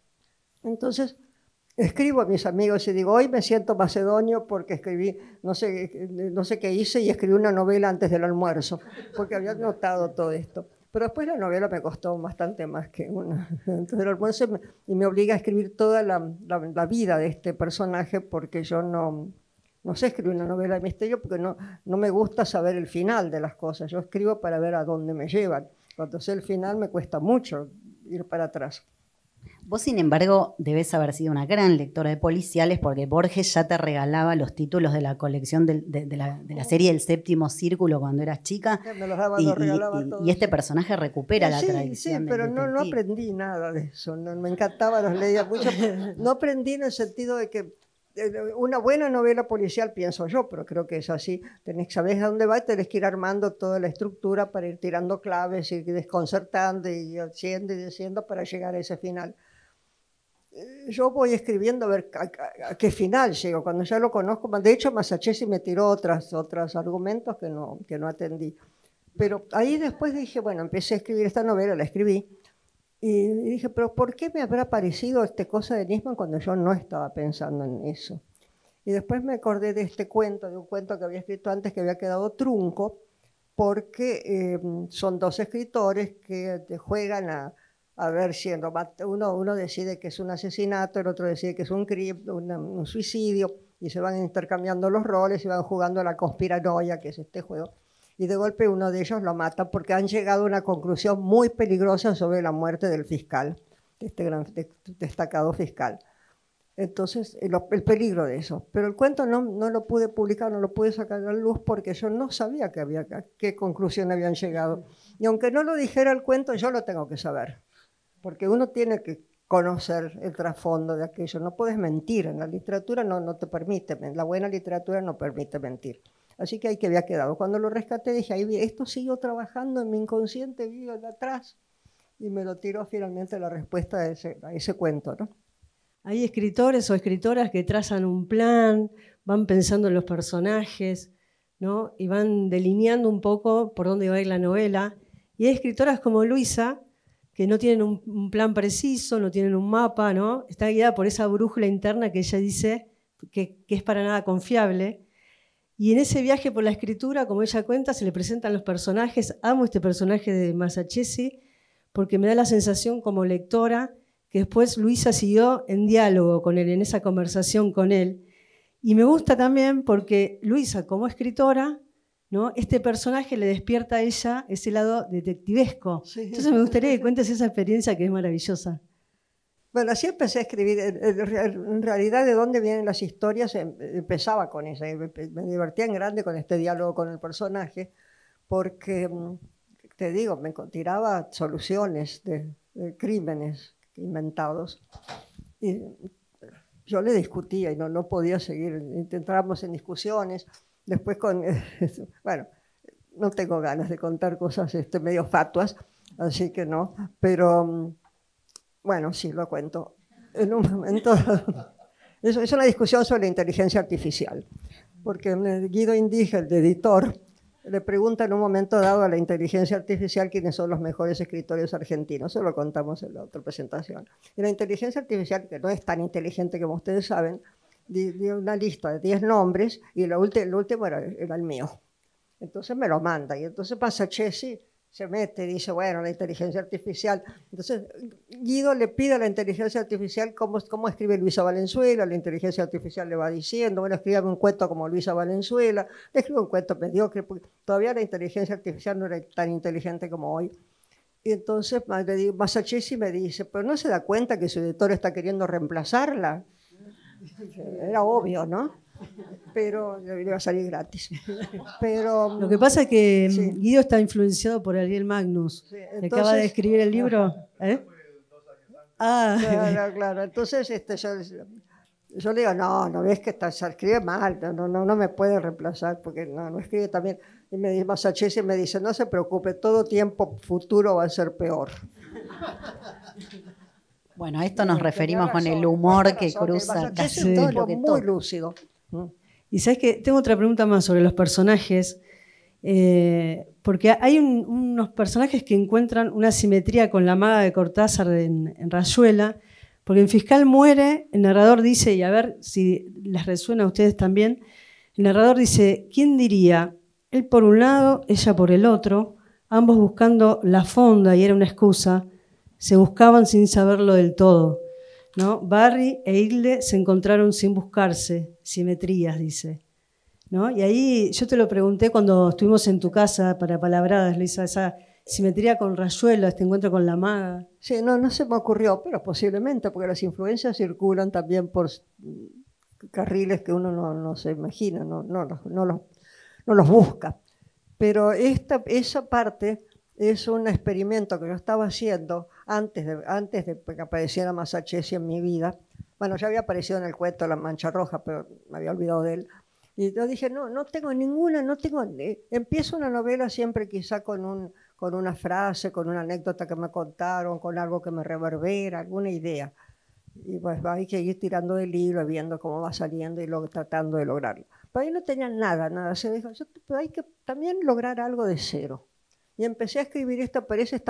Entonces escribo a mis amigos y digo, hoy me siento macedonio porque escribí, no sé qué hice, y escribí una novela antes del almuerzo, porque había notado todo esto. Pero después la novela me costó bastante más que antes del almuerzo, y me obliga a escribir toda la vida de este personaje, porque yo no sé escribir una novela de misterio, porque no me gusta saber el final de las cosas. Yo escribo para ver a dónde me llevan. Cuando sé el final me cuesta mucho ir para atrás. Vos, sin embargo, debes haber sido una gran lectora de policiales, porque Borges ya te regalaba los títulos de la colección de la serie El Séptimo Círculo cuando eras chica. Me los regalaba todos. Y este personaje recupera la Sí, tradición. sí, pero no aprendí nada de eso. Me encantaba, los leía mucho. No aprendí en el sentido de que una buena novela policial, pienso yo, pero creo que es así. Sabés a dónde va y tenés que ir armando toda la estructura para ir tirando claves, ir desconcertando y haciendo y diciendo para llegar a ese final. yo voy escribiendo a ver a qué final llego, cuando ya lo conozco. De hecho, Masachesi me tiró otros argumentos que no atendí. Pero ahí después dije, bueno, empecé a escribir esta novela, la escribí, y dije, pero ¿por qué me habrá parecido esta cosa de Nisman cuando yo no estaba pensando en eso? Y después me acordé de este cuento, de un cuento que había escrito antes que había quedado trunco, porque son dos escritores que juegan a ver si uno decide que es un asesinato, el otro decide que es un crimen, un suicidio, y se van intercambiando los roles y van jugando a la conspiranoia, que es este juego. Y de golpe uno de ellos lo mata porque han llegado a una conclusión muy peligrosa sobre la muerte del fiscal, de este gran destacado fiscal. Entonces, el peligro de eso. Pero el cuento no lo pude publicar, no lo pude sacar a la luz porque yo no sabía a qué conclusión habían llegado. Y aunque no lo dijera el cuento, yo lo tengo que saber. Porque uno tiene que conocer el trasfondo de aquello. No puedes mentir. En la literatura no te permite. La buena literatura no permite mentir. Así que ahí que había quedado. Cuando lo rescaté dije, esto siguió trabajando en mi inconsciente, vivo de atrás. Y me lo tiró finalmente la respuesta a ese cuento, ¿no? Hay escritores o escritoras que trazan un plan, van pensando en los personajes, ¿no? Y van delineando un poco por dónde va a ir la novela. Y hay escritoras como Luisa, que no tienen un plan preciso, no tienen un mapa, ¿no? Está guiada por esa brújula interna que ella dice que es para nada confiable. Y en ese viaje por la escritura, como ella cuenta, se le presentan los personajes. Amo este personaje de Masachesi porque me da la sensación como lectora que después Luisa siguió en diálogo con él, en esa conversación con él. Y me gusta también porque Luisa, como escritora, ¿no? Este personaje le despierta a ella ese lado detectivesco. Sí. Entonces me gustaría que cuentes esa experiencia que es maravillosa. Bueno, así empecé a escribir. En realidad, de dónde vienen las historias, empezaba con ella. Me divertía en grande con este diálogo con el personaje, porque, te digo, me tiraba soluciones de crímenes inventados. Y yo le discutía y no podía seguir. Intentábamos en discusiones. Después bueno, no tengo ganas de contar cosas medio fatuas, así que no. Pero, bueno, sí, lo cuento. En un momento, es una discusión sobre la inteligencia artificial. Porque Guido Indige, el editor, le pregunta en un momento dado a la inteligencia artificial quiénes son los mejores escritores argentinos. Eso lo contamos en la otra presentación. Y la inteligencia artificial, que no es tan inteligente como ustedes saben, dio una lista de 10 nombres y el último era el mío. Entonces me lo manda. Y entonces Masachesi se mete y dice, bueno, la inteligencia artificial. Entonces Guido le pide a la inteligencia artificial cómo escribe Luisa Valenzuela. La inteligencia artificial le va diciendo, bueno, escríbame un cuento como Luisa Valenzuela. Le escribe un cuento mediocre, porque todavía la inteligencia artificial no era tan inteligente como hoy. Y entonces Masachesi me dice, pero ¿no se da cuenta que su editor está queriendo reemplazarla? Era obvio, ¿no? Pero le iba a salir gratis. Pero, lo que pasa es que sí. Guido está influenciado por Ariel Magnus, Sí, que acaba de escribir el libro. ¿Eh? Claro. Entonces yo le digo, no ves que se escribe mal, no me puede reemplazar porque no escribe también. Y me dice Masachesi, me dice, no se preocupe, todo tiempo futuro va a ser peor. Bueno, a esto nos referimos con el humor que cruza casi todo lo que toca. Muy lúcido. Y sabes que tengo otra pregunta más sobre los personajes, porque hay unos personajes que encuentran una simetría con la maga de Cortázar en Rayuela, porque el fiscal muere, el narrador dice, y a ver si les resuena a ustedes también, el narrador dice, ¿quién diría? Él por un lado, ella por el otro, ambos buscando la fonda y era una excusa, se buscaban sin saberlo del todo, ¿no? Barry e Hilde se encontraron sin buscarse, simetrías, dice, ¿no? Y ahí yo te lo pregunté cuando estuvimos en tu casa para Palabradas, Luisa, esa simetría con Rayuela, este encuentro con la maga. Sí, no se me ocurrió, pero posiblemente, porque las influencias circulan también por carriles que uno no se imagina, no los busca. Pero esa parte es un experimento que yo estaba haciendo antes de que apareciera Masachesi en mi vida. Bueno, ya había aparecido en el cuento La Mancha Roja, pero me había olvidado de él. Y yo dije, no tengo ninguna, empiezo una novela siempre quizá con una frase, con una anécdota que me contaron, con algo que me reverbera, alguna idea. Y pues hay que ir tirando del hilo, viendo cómo va saliendo y tratando de lograrlo. Pero ahí no tenía nada. Se dijo, pero hay que también lograr algo de cero. Y empecé a escribir parece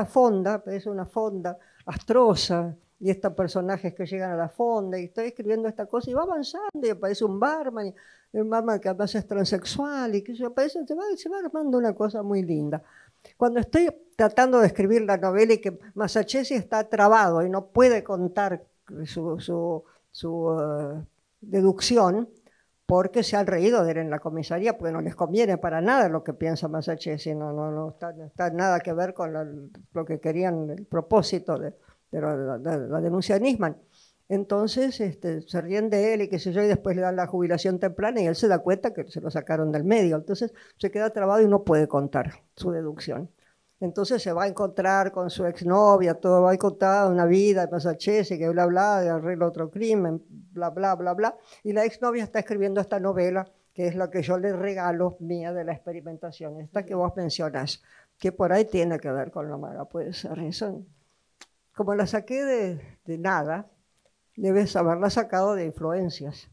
una fonda astrosa, y estos personajes que llegan a la fonda, y estoy escribiendo esta cosa, y va avanzando, y aparece un barman que además es transexual, y que se va armando una cosa muy linda. Cuando estoy tratando de escribir la novela y que Masachesi está trabado y no puede contar su deducción, porque se han reído de él en la comisaría, porque no les conviene para nada lo que piensa Masachesi, no está nada que ver con lo que querían, el propósito de la denuncia de Nisman. Entonces se ríen de él y qué sé yo, y después le dan la jubilación temprana y él se da cuenta que se lo sacaron del medio. Entonces se queda trabado y no puede contar su deducción. Entonces se va a encontrar con su exnovia, todo va a contar una vida de Masachesi, que bla, bla, de arregla otro crimen, bla, bla, bla, bla. Y la exnovia está escribiendo esta novela, que es la que yo le regalo mía de la experimentación, esta que vos mencionás, que por ahí tiene que ver con la maga, puede ser. Eso, como la saqué de nada, debes haberla sacado de influencias.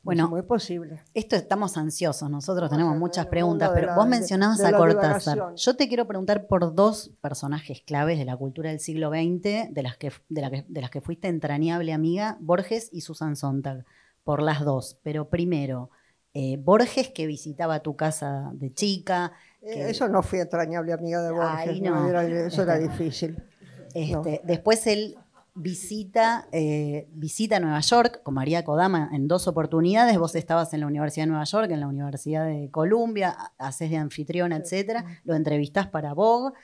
Bueno, es muy posible. Esto estamos ansiosos, nosotros tenemos muchas preguntas, pero vos mencionabas a Cortázar. Yo te quiero preguntar por dos personajes claves de la cultura del siglo XX, de las que fuiste entrañable amiga, Borges y Susan Sontag, por las dos. Pero primero, Borges, que visitaba tu casa de chica. Eso no fui entrañable amiga de Borges, Ay, no. Eso era difícil. No. Después él visita Nueva York con María Kodama en 2 oportunidades. Vos estabas en la Universidad de Nueva York, en la Universidad de Columbia, haces de anfitriona, etcétera. Lo entrevistás para Vogue.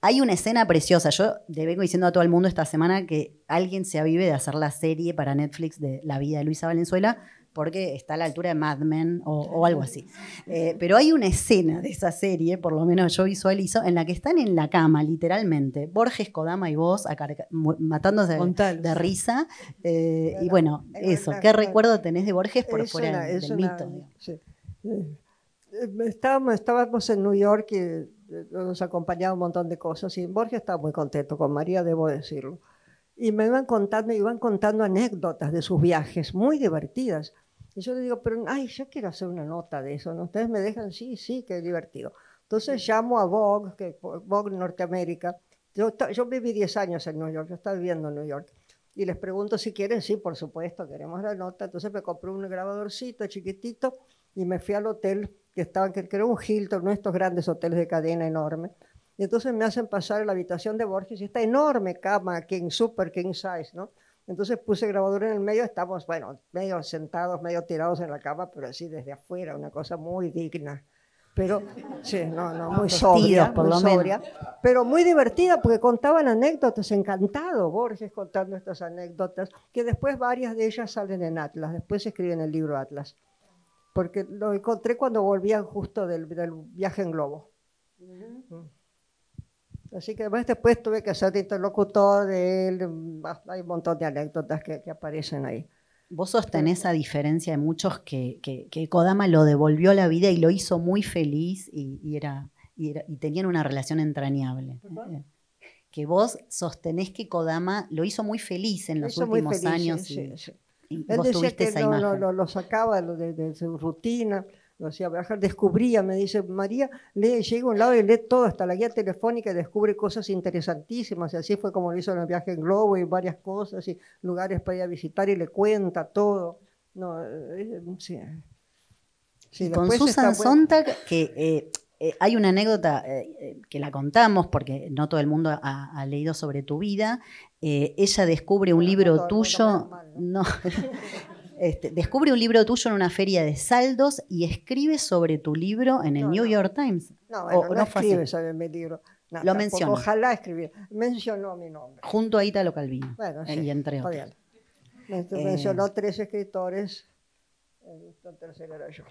Hay una escena preciosa. Yo le vengo diciendo a todo el mundo esta semana que alguien se avive de hacer la serie para Netflix de la vida de Luisa Valenzuela, porque está a la altura de Mad Men o algo así. Pero hay una escena de esa serie, por lo menos yo visualizo, en la que están en la cama, literalmente, Borges, Kodama y vos, matándose de risa. Y bueno, eso, ¿qué recuerdo tenés de Borges por fuera del mito? Sí. Estábamos en New York y nos acompañaba un montón de cosas, y Borges estaba muy contento con María, debo decirlo. Y me iban contando anécdotas de sus viajes, muy divertidas. Y yo le digo, pero yo quiero hacer una nota de eso, ¿no? ¿Ustedes me dejan? Sí, qué divertido. Entonces llamo a Vogue Norteamérica. Yo viví 10 años en New York, yo estaba viviendo en New York. Y les pregunto si quieren, sí, por supuesto, queremos la nota. Entonces me compré un grabadorcito chiquitito y me fui al hotel que era un Hilton, uno de estos grandes hoteles de cadena enorme. Y entonces me hacen pasar a la habitación de Borges y esta enorme cama, super king size, ¿no? Entonces puse el grabador en el medio, estamos, medio sentados, medio tirados en la cama, pero así desde afuera, una cosa muy digna. Pero, sí, muy sobria, pero muy divertida, porque contaban anécdotas, encantado Borges contando estas anécdotas, que después varias de ellas salen en Atlas, después se escribe en el libro Atlas, porque lo encontré cuando volvían justo del viaje en globo. Así que después tuve que ser interlocutor de él, hay un montón de anécdotas que aparecen ahí. Vos sostenés, a diferencia de muchos, que Kodama lo devolvió a la vida y lo hizo muy feliz y tenían una relación entrañable. Que vos sostenés que Kodama lo hizo muy feliz en los últimos años. Sí. Y él vos decía tuviste que esa imagen. lo sacaba de su rutina, lo hacía viajar, descubría, me dice, María, llega a un lado y lee todo, hasta la guía telefónica, y descubre cosas interesantísimas, y así fue como lo hizo en el viaje en globo, y varias cosas, y lugares para ir a visitar, y le cuenta todo. Y con Susan Sontag, que hay una anécdota que la contamos, porque no todo el mundo ha leído sobre tu vida. Ella descubre un libro tuyo... descubre un libro tuyo en una feria de saldos y escribe sobre tu libro en el New York Times. No escribe sobre mi libro. Lo mencionó. Ojalá escribiera. Mencionó mi nombre. Junto a Ítalo Calvino. Y entre otros. Mencionó 3 escritores. El tercero era yo.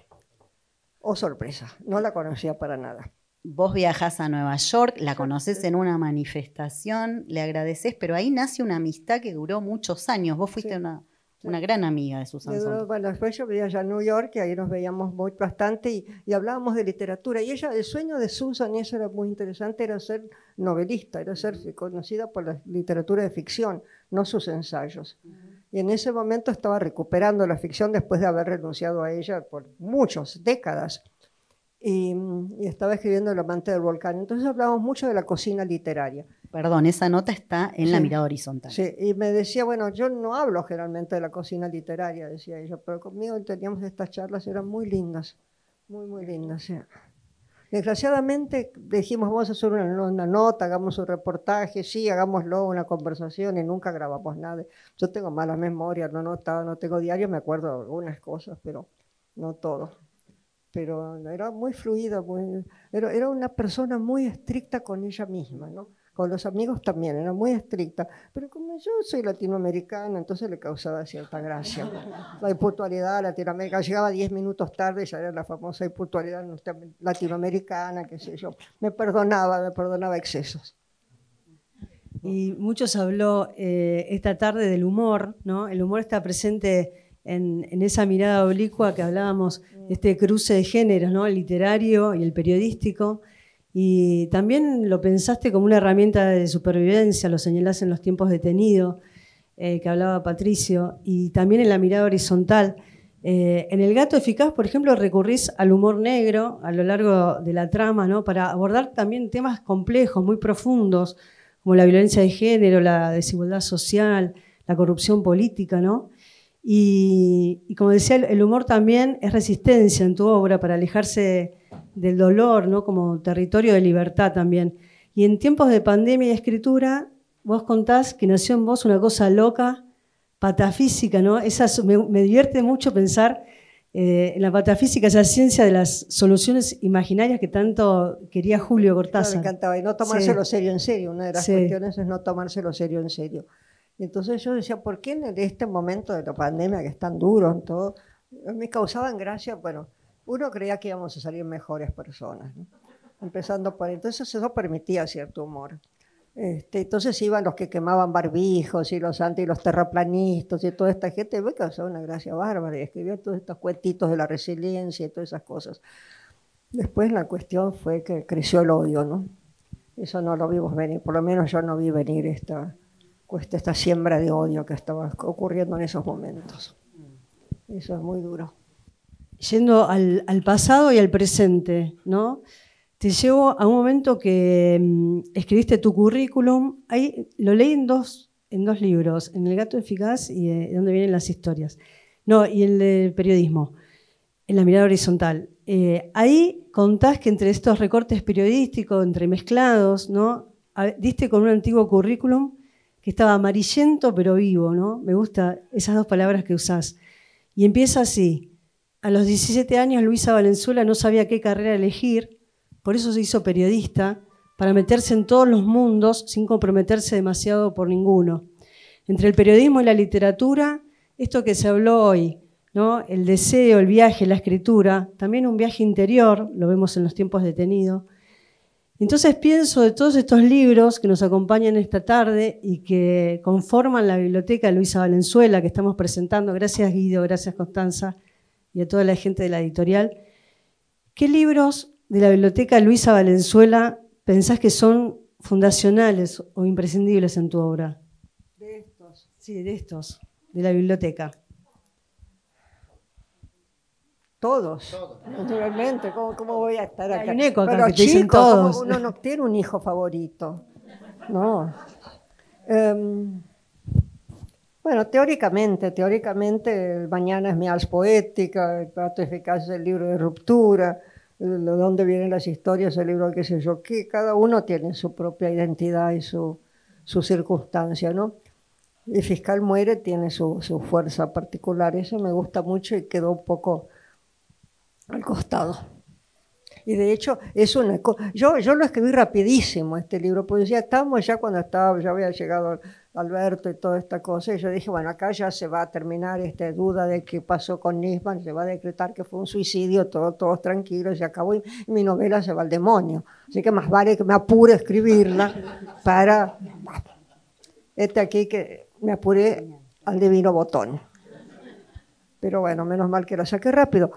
Oh, sorpresa. No la conocía para nada. Vos viajás a Nueva York, la conocés en una manifestación, le agradecés, pero ahí nace una amistad que duró muchos años. Vos fuiste una gran amiga de Susan Sontag. Bueno, después yo vivía allá en New York y ahí nos veíamos muy bastante y hablábamos de literatura. Y ella, el sueño de Susan, y eso era muy interesante, era ser novelista, era ser conocida por la literatura de ficción, no sus ensayos. Y en ese momento estaba recuperando la ficción después de haber renunciado a ella por muchas décadas. Y estaba escribiendo El amante del volcán. Entonces hablábamos mucho de la cocina literaria. Perdón, esa nota está en la mirada horizontal. Sí, y me decía, bueno, yo no hablo generalmente de la cocina literaria, decía ella, pero conmigo teníamos estas charlas, eran muy lindas, muy lindas. Sí. Desgraciadamente dijimos, vamos a hacer una nota, hagamos un reportaje, sí, hagámoslo, una conversación, y nunca grabamos nada. Yo tengo mala memoria, no notaba, no tengo diario, me acuerdo de algunas cosas, pero no todo. Pero era muy fluida, era una persona muy estricta con ella misma, ¿no? Con los amigos también, era muy estricta, pero como yo soy latinoamericana, entonces le causaba cierta gracia. La impuntualidad latinoamericana, llegaba 10 minutos tarde, ya era la famosa impuntualidad latinoamericana, qué sé yo. Me perdonaba excesos. Y muchos habló esta tarde del humor, ¿no? El humor está presente en esa mirada oblicua que hablábamos, este cruce de géneros, ¿no? El literario y el periodístico. Y también lo pensaste como una herramienta de supervivencia, lo señalás en Los tiempos detenidos, que hablaba Patricio, y también en la mirada horizontal. En El gato eficaz, por ejemplo, recurrís al humor negro a lo largo de la trama, ¿no? Para abordar también temas complejos, muy profundos, como la violencia de género, la desigualdad social, la corrupción política, ¿no? Y como decía, el humor también es resistencia en tu obra para alejarse del dolor, ¿no? Como territorio de libertad también. Y en tiempos de pandemia y escritura, vos contás que nació en vos una cosa loca, patafísica, ¿no? Me divierte mucho pensar en la patafísica, esa ciencia de las soluciones imaginarias que tanto quería Julio Cortázar. Me encantaba, y no tomárselo serio en serio. Una de las cuestiones es no tomárselo serio en serio. Entonces yo decía, ¿por qué en este momento de la pandemia, que es tan duro en todo, me causaban gracia? Bueno, uno creía que íbamos a salir mejores personas, ¿no? Empezando por ahí. Entonces eso permitía cierto humor. Entonces iban los que quemaban barbijos y los terraplanistas y toda esta gente, me causaba una gracia bárbara y escribía todos estos cuentitos de la resiliencia y todas esas cosas. Después la cuestión fue que creció el odio, ¿no? Eso no lo vimos venir, por lo menos yo no vi venir esta siembra de odio que estaba ocurriendo en esos momentos. Eso es muy duro. Yendo al pasado y al presente, ¿no? Te llevo a un momento que escribiste tu currículum. Ahí lo leí en dos libros, en El gato eficaz y de dónde vienen las historias. No, y el de periodismo, en la mirada horizontal. Ahí contás que entre estos recortes periodísticos, entremezclados, ¿no? Diste con un antiguo currículum que estaba amarillento pero vivo, ¿no? Me gustan esas dos palabras que usás. Y empieza así. A los 17 años Luisa Valenzuela no sabía qué carrera elegir, por eso se hizo periodista, para meterse en todos los mundos sin comprometerse demasiado por ninguno. Entre el periodismo y la literatura, esto que se habló hoy, ¿no? El deseo, el viaje, la escritura, también un viaje interior, lo vemos en Los tiempos detenidos. Entonces pienso de todos estos libros que nos acompañan esta tarde y que conforman la biblioteca Luisa Valenzuela que estamos presentando, gracias Guido, gracias Constanza y a toda la gente de la editorial. ¿Qué libros de la biblioteca Luisa Valenzuela pensás que son fundacionales o imprescindibles en tu obra? De estos. Sí, de estos, de la biblioteca. Todos, naturalmente. ¿Cómo voy a estar acá? Hay un eco acá. Pero que te dicen chicos, todos. uno no tiene un hijo favorito. No. Bueno, teóricamente, el Mañana es mi ars poética, El gato eficaz es el libro de ruptura, de dónde vienen las historias, el libro qué sé yo, que cada uno tiene su propia identidad y su circunstancia, ¿no? El fiscal muere, tiene su fuerza particular, eso me gusta mucho y quedó un poco al costado. Y de hecho, es una cosa. Yo lo escribí rapidísimo este libro, porque ya estábamos ya cuando ya había llegado Alberto y toda esta cosa, y yo dije, bueno, acá ya se va a terminar esta duda de qué pasó con Nisman, se va a decretar que fue un suicidio, todos tranquilos, y acabó, y mi novela se va al demonio. Así que más vale que me apure a escribirla para... aquí que me apuré al divino botón. Pero bueno, menos mal que la saqué rápido.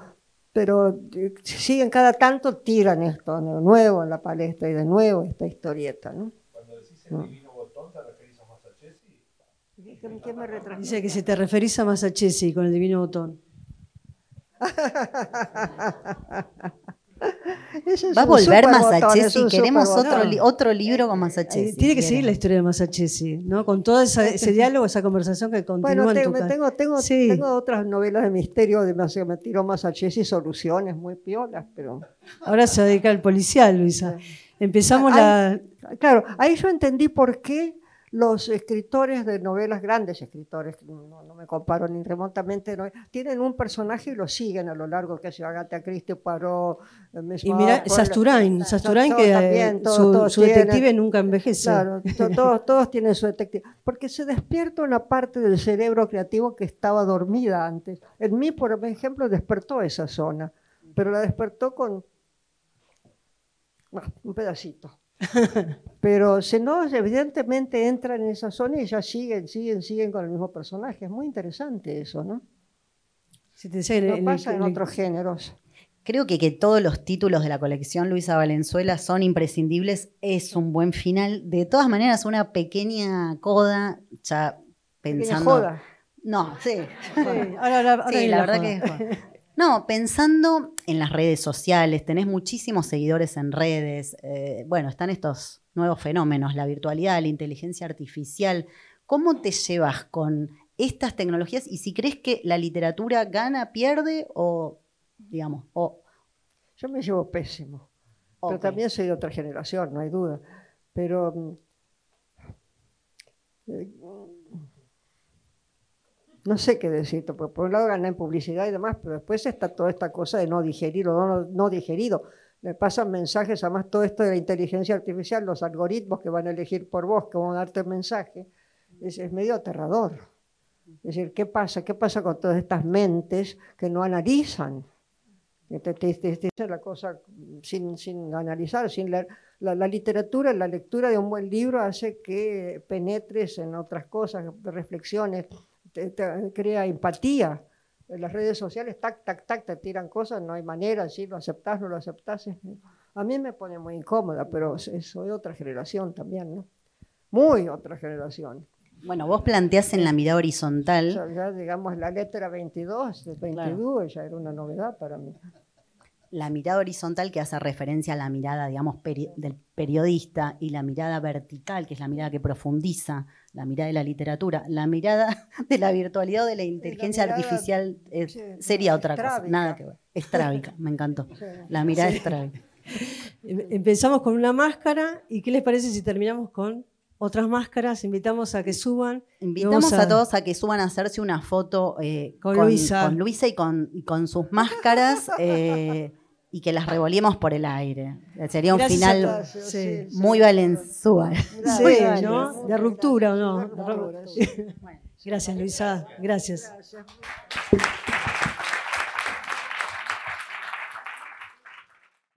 Pero siguen cada tanto, tiran esto de nuevo en la palestra y de nuevo esta historieta, ¿no? Cuando decís el divino botón, ¿te referís a Masachesi? ¿Qué me retransmite? Dice que si te referís a Masachesi con el divino botón. Va a volver Masachesi, queremos otro libro con Masachesi. Tiene que seguir la historia de Masachesi, ¿no? Con todo ese diálogo, esa conversación que continúa bueno, en tu casa. tengo otras novelas de misterio, me tiró Masachesi, Soluciones, muy piolas, pero... Ahora se dedica al policial, Luisa. Empezamos Claro, ahí yo entendí por qué los escritores de novelas, grandes escritores, no me comparo ni remotamente, tienen un personaje y lo siguen a lo largo, que sea Agatha Christie, Poirot, y mira, Sasturain que también, su detective nunca envejece. Claro, todos tienen su detective. Porque se despierta una parte del cerebro creativo que estaba dormida antes. En mí, por ejemplo, despertó esa zona, pero la despertó con un pedacito. Pero si no, evidentemente entran en esa zona y ya siguen con el mismo personaje. Es muy interesante eso, ¿no? No pasa en otros géneros. Creo que todos los títulos de la colección Luisa Valenzuela son imprescindibles. Es un buen final. De todas maneras, una pequeña coda, ya pensando... ¿Pequeña joda? No, sí. Ahora sí, la verdad que es joda. No, pensando en las redes sociales, tenés muchísimos seguidores en redes, bueno, están estos nuevos fenómenos, la virtualidad, la inteligencia artificial. ¿Cómo te llevas con estas tecnologías y si crees que la literatura gana, pierde o, digamos, o... Yo me llevo pésimo, pero también soy de otra generación, no hay duda, pero... no sé qué decirte, porque por un lado gané en publicidad y demás, pero después está toda esta cosa de no digerir o no digerido. Me pasan mensajes, además todo esto de la inteligencia artificial, los algoritmos que van a elegir por vos, que van a darte el mensaje, es medio aterrador. Es decir, ¿qué pasa? ¿Qué pasa con todas estas mentes que no analizan? Que te dicen la cosa sin analizar, sin leer. La literatura, la lectura de un buen libro hace que penetres en otras cosas, reflexiones, te crea empatía. En las redes sociales, te tiran cosas, no hay manera, si lo aceptás, no lo aceptás. A mí me pone muy incómoda, pero soy otra generación también, ¿no? Muy otra generación. Bueno, vos planteás en la mirada horizontal. Ya, digamos, la letra 22, claro. Ya era una novedad para mí. La mirada horizontal que hace referencia a la mirada, digamos, del periodista y la mirada vertical, que es la mirada que profundiza, la mirada de la literatura, la mirada de la virtualidad o de la inteligencia artificial sería otra cosa, nada que ver. Estrábica, me encantó. Sí, la mirada estrábica. Empezamos con una máscara y ¿qué les parece si terminamos con otras máscaras? Invitamos a que suban. Invitamos a todos a que suban a hacerse una foto con Luisa y con sus máscaras. Y que las revolvemos por el aire. Sería un final muy Valenzuela. Sí, ¿no? De ruptura, ¿o no? Gracias, Luisa. Gracias.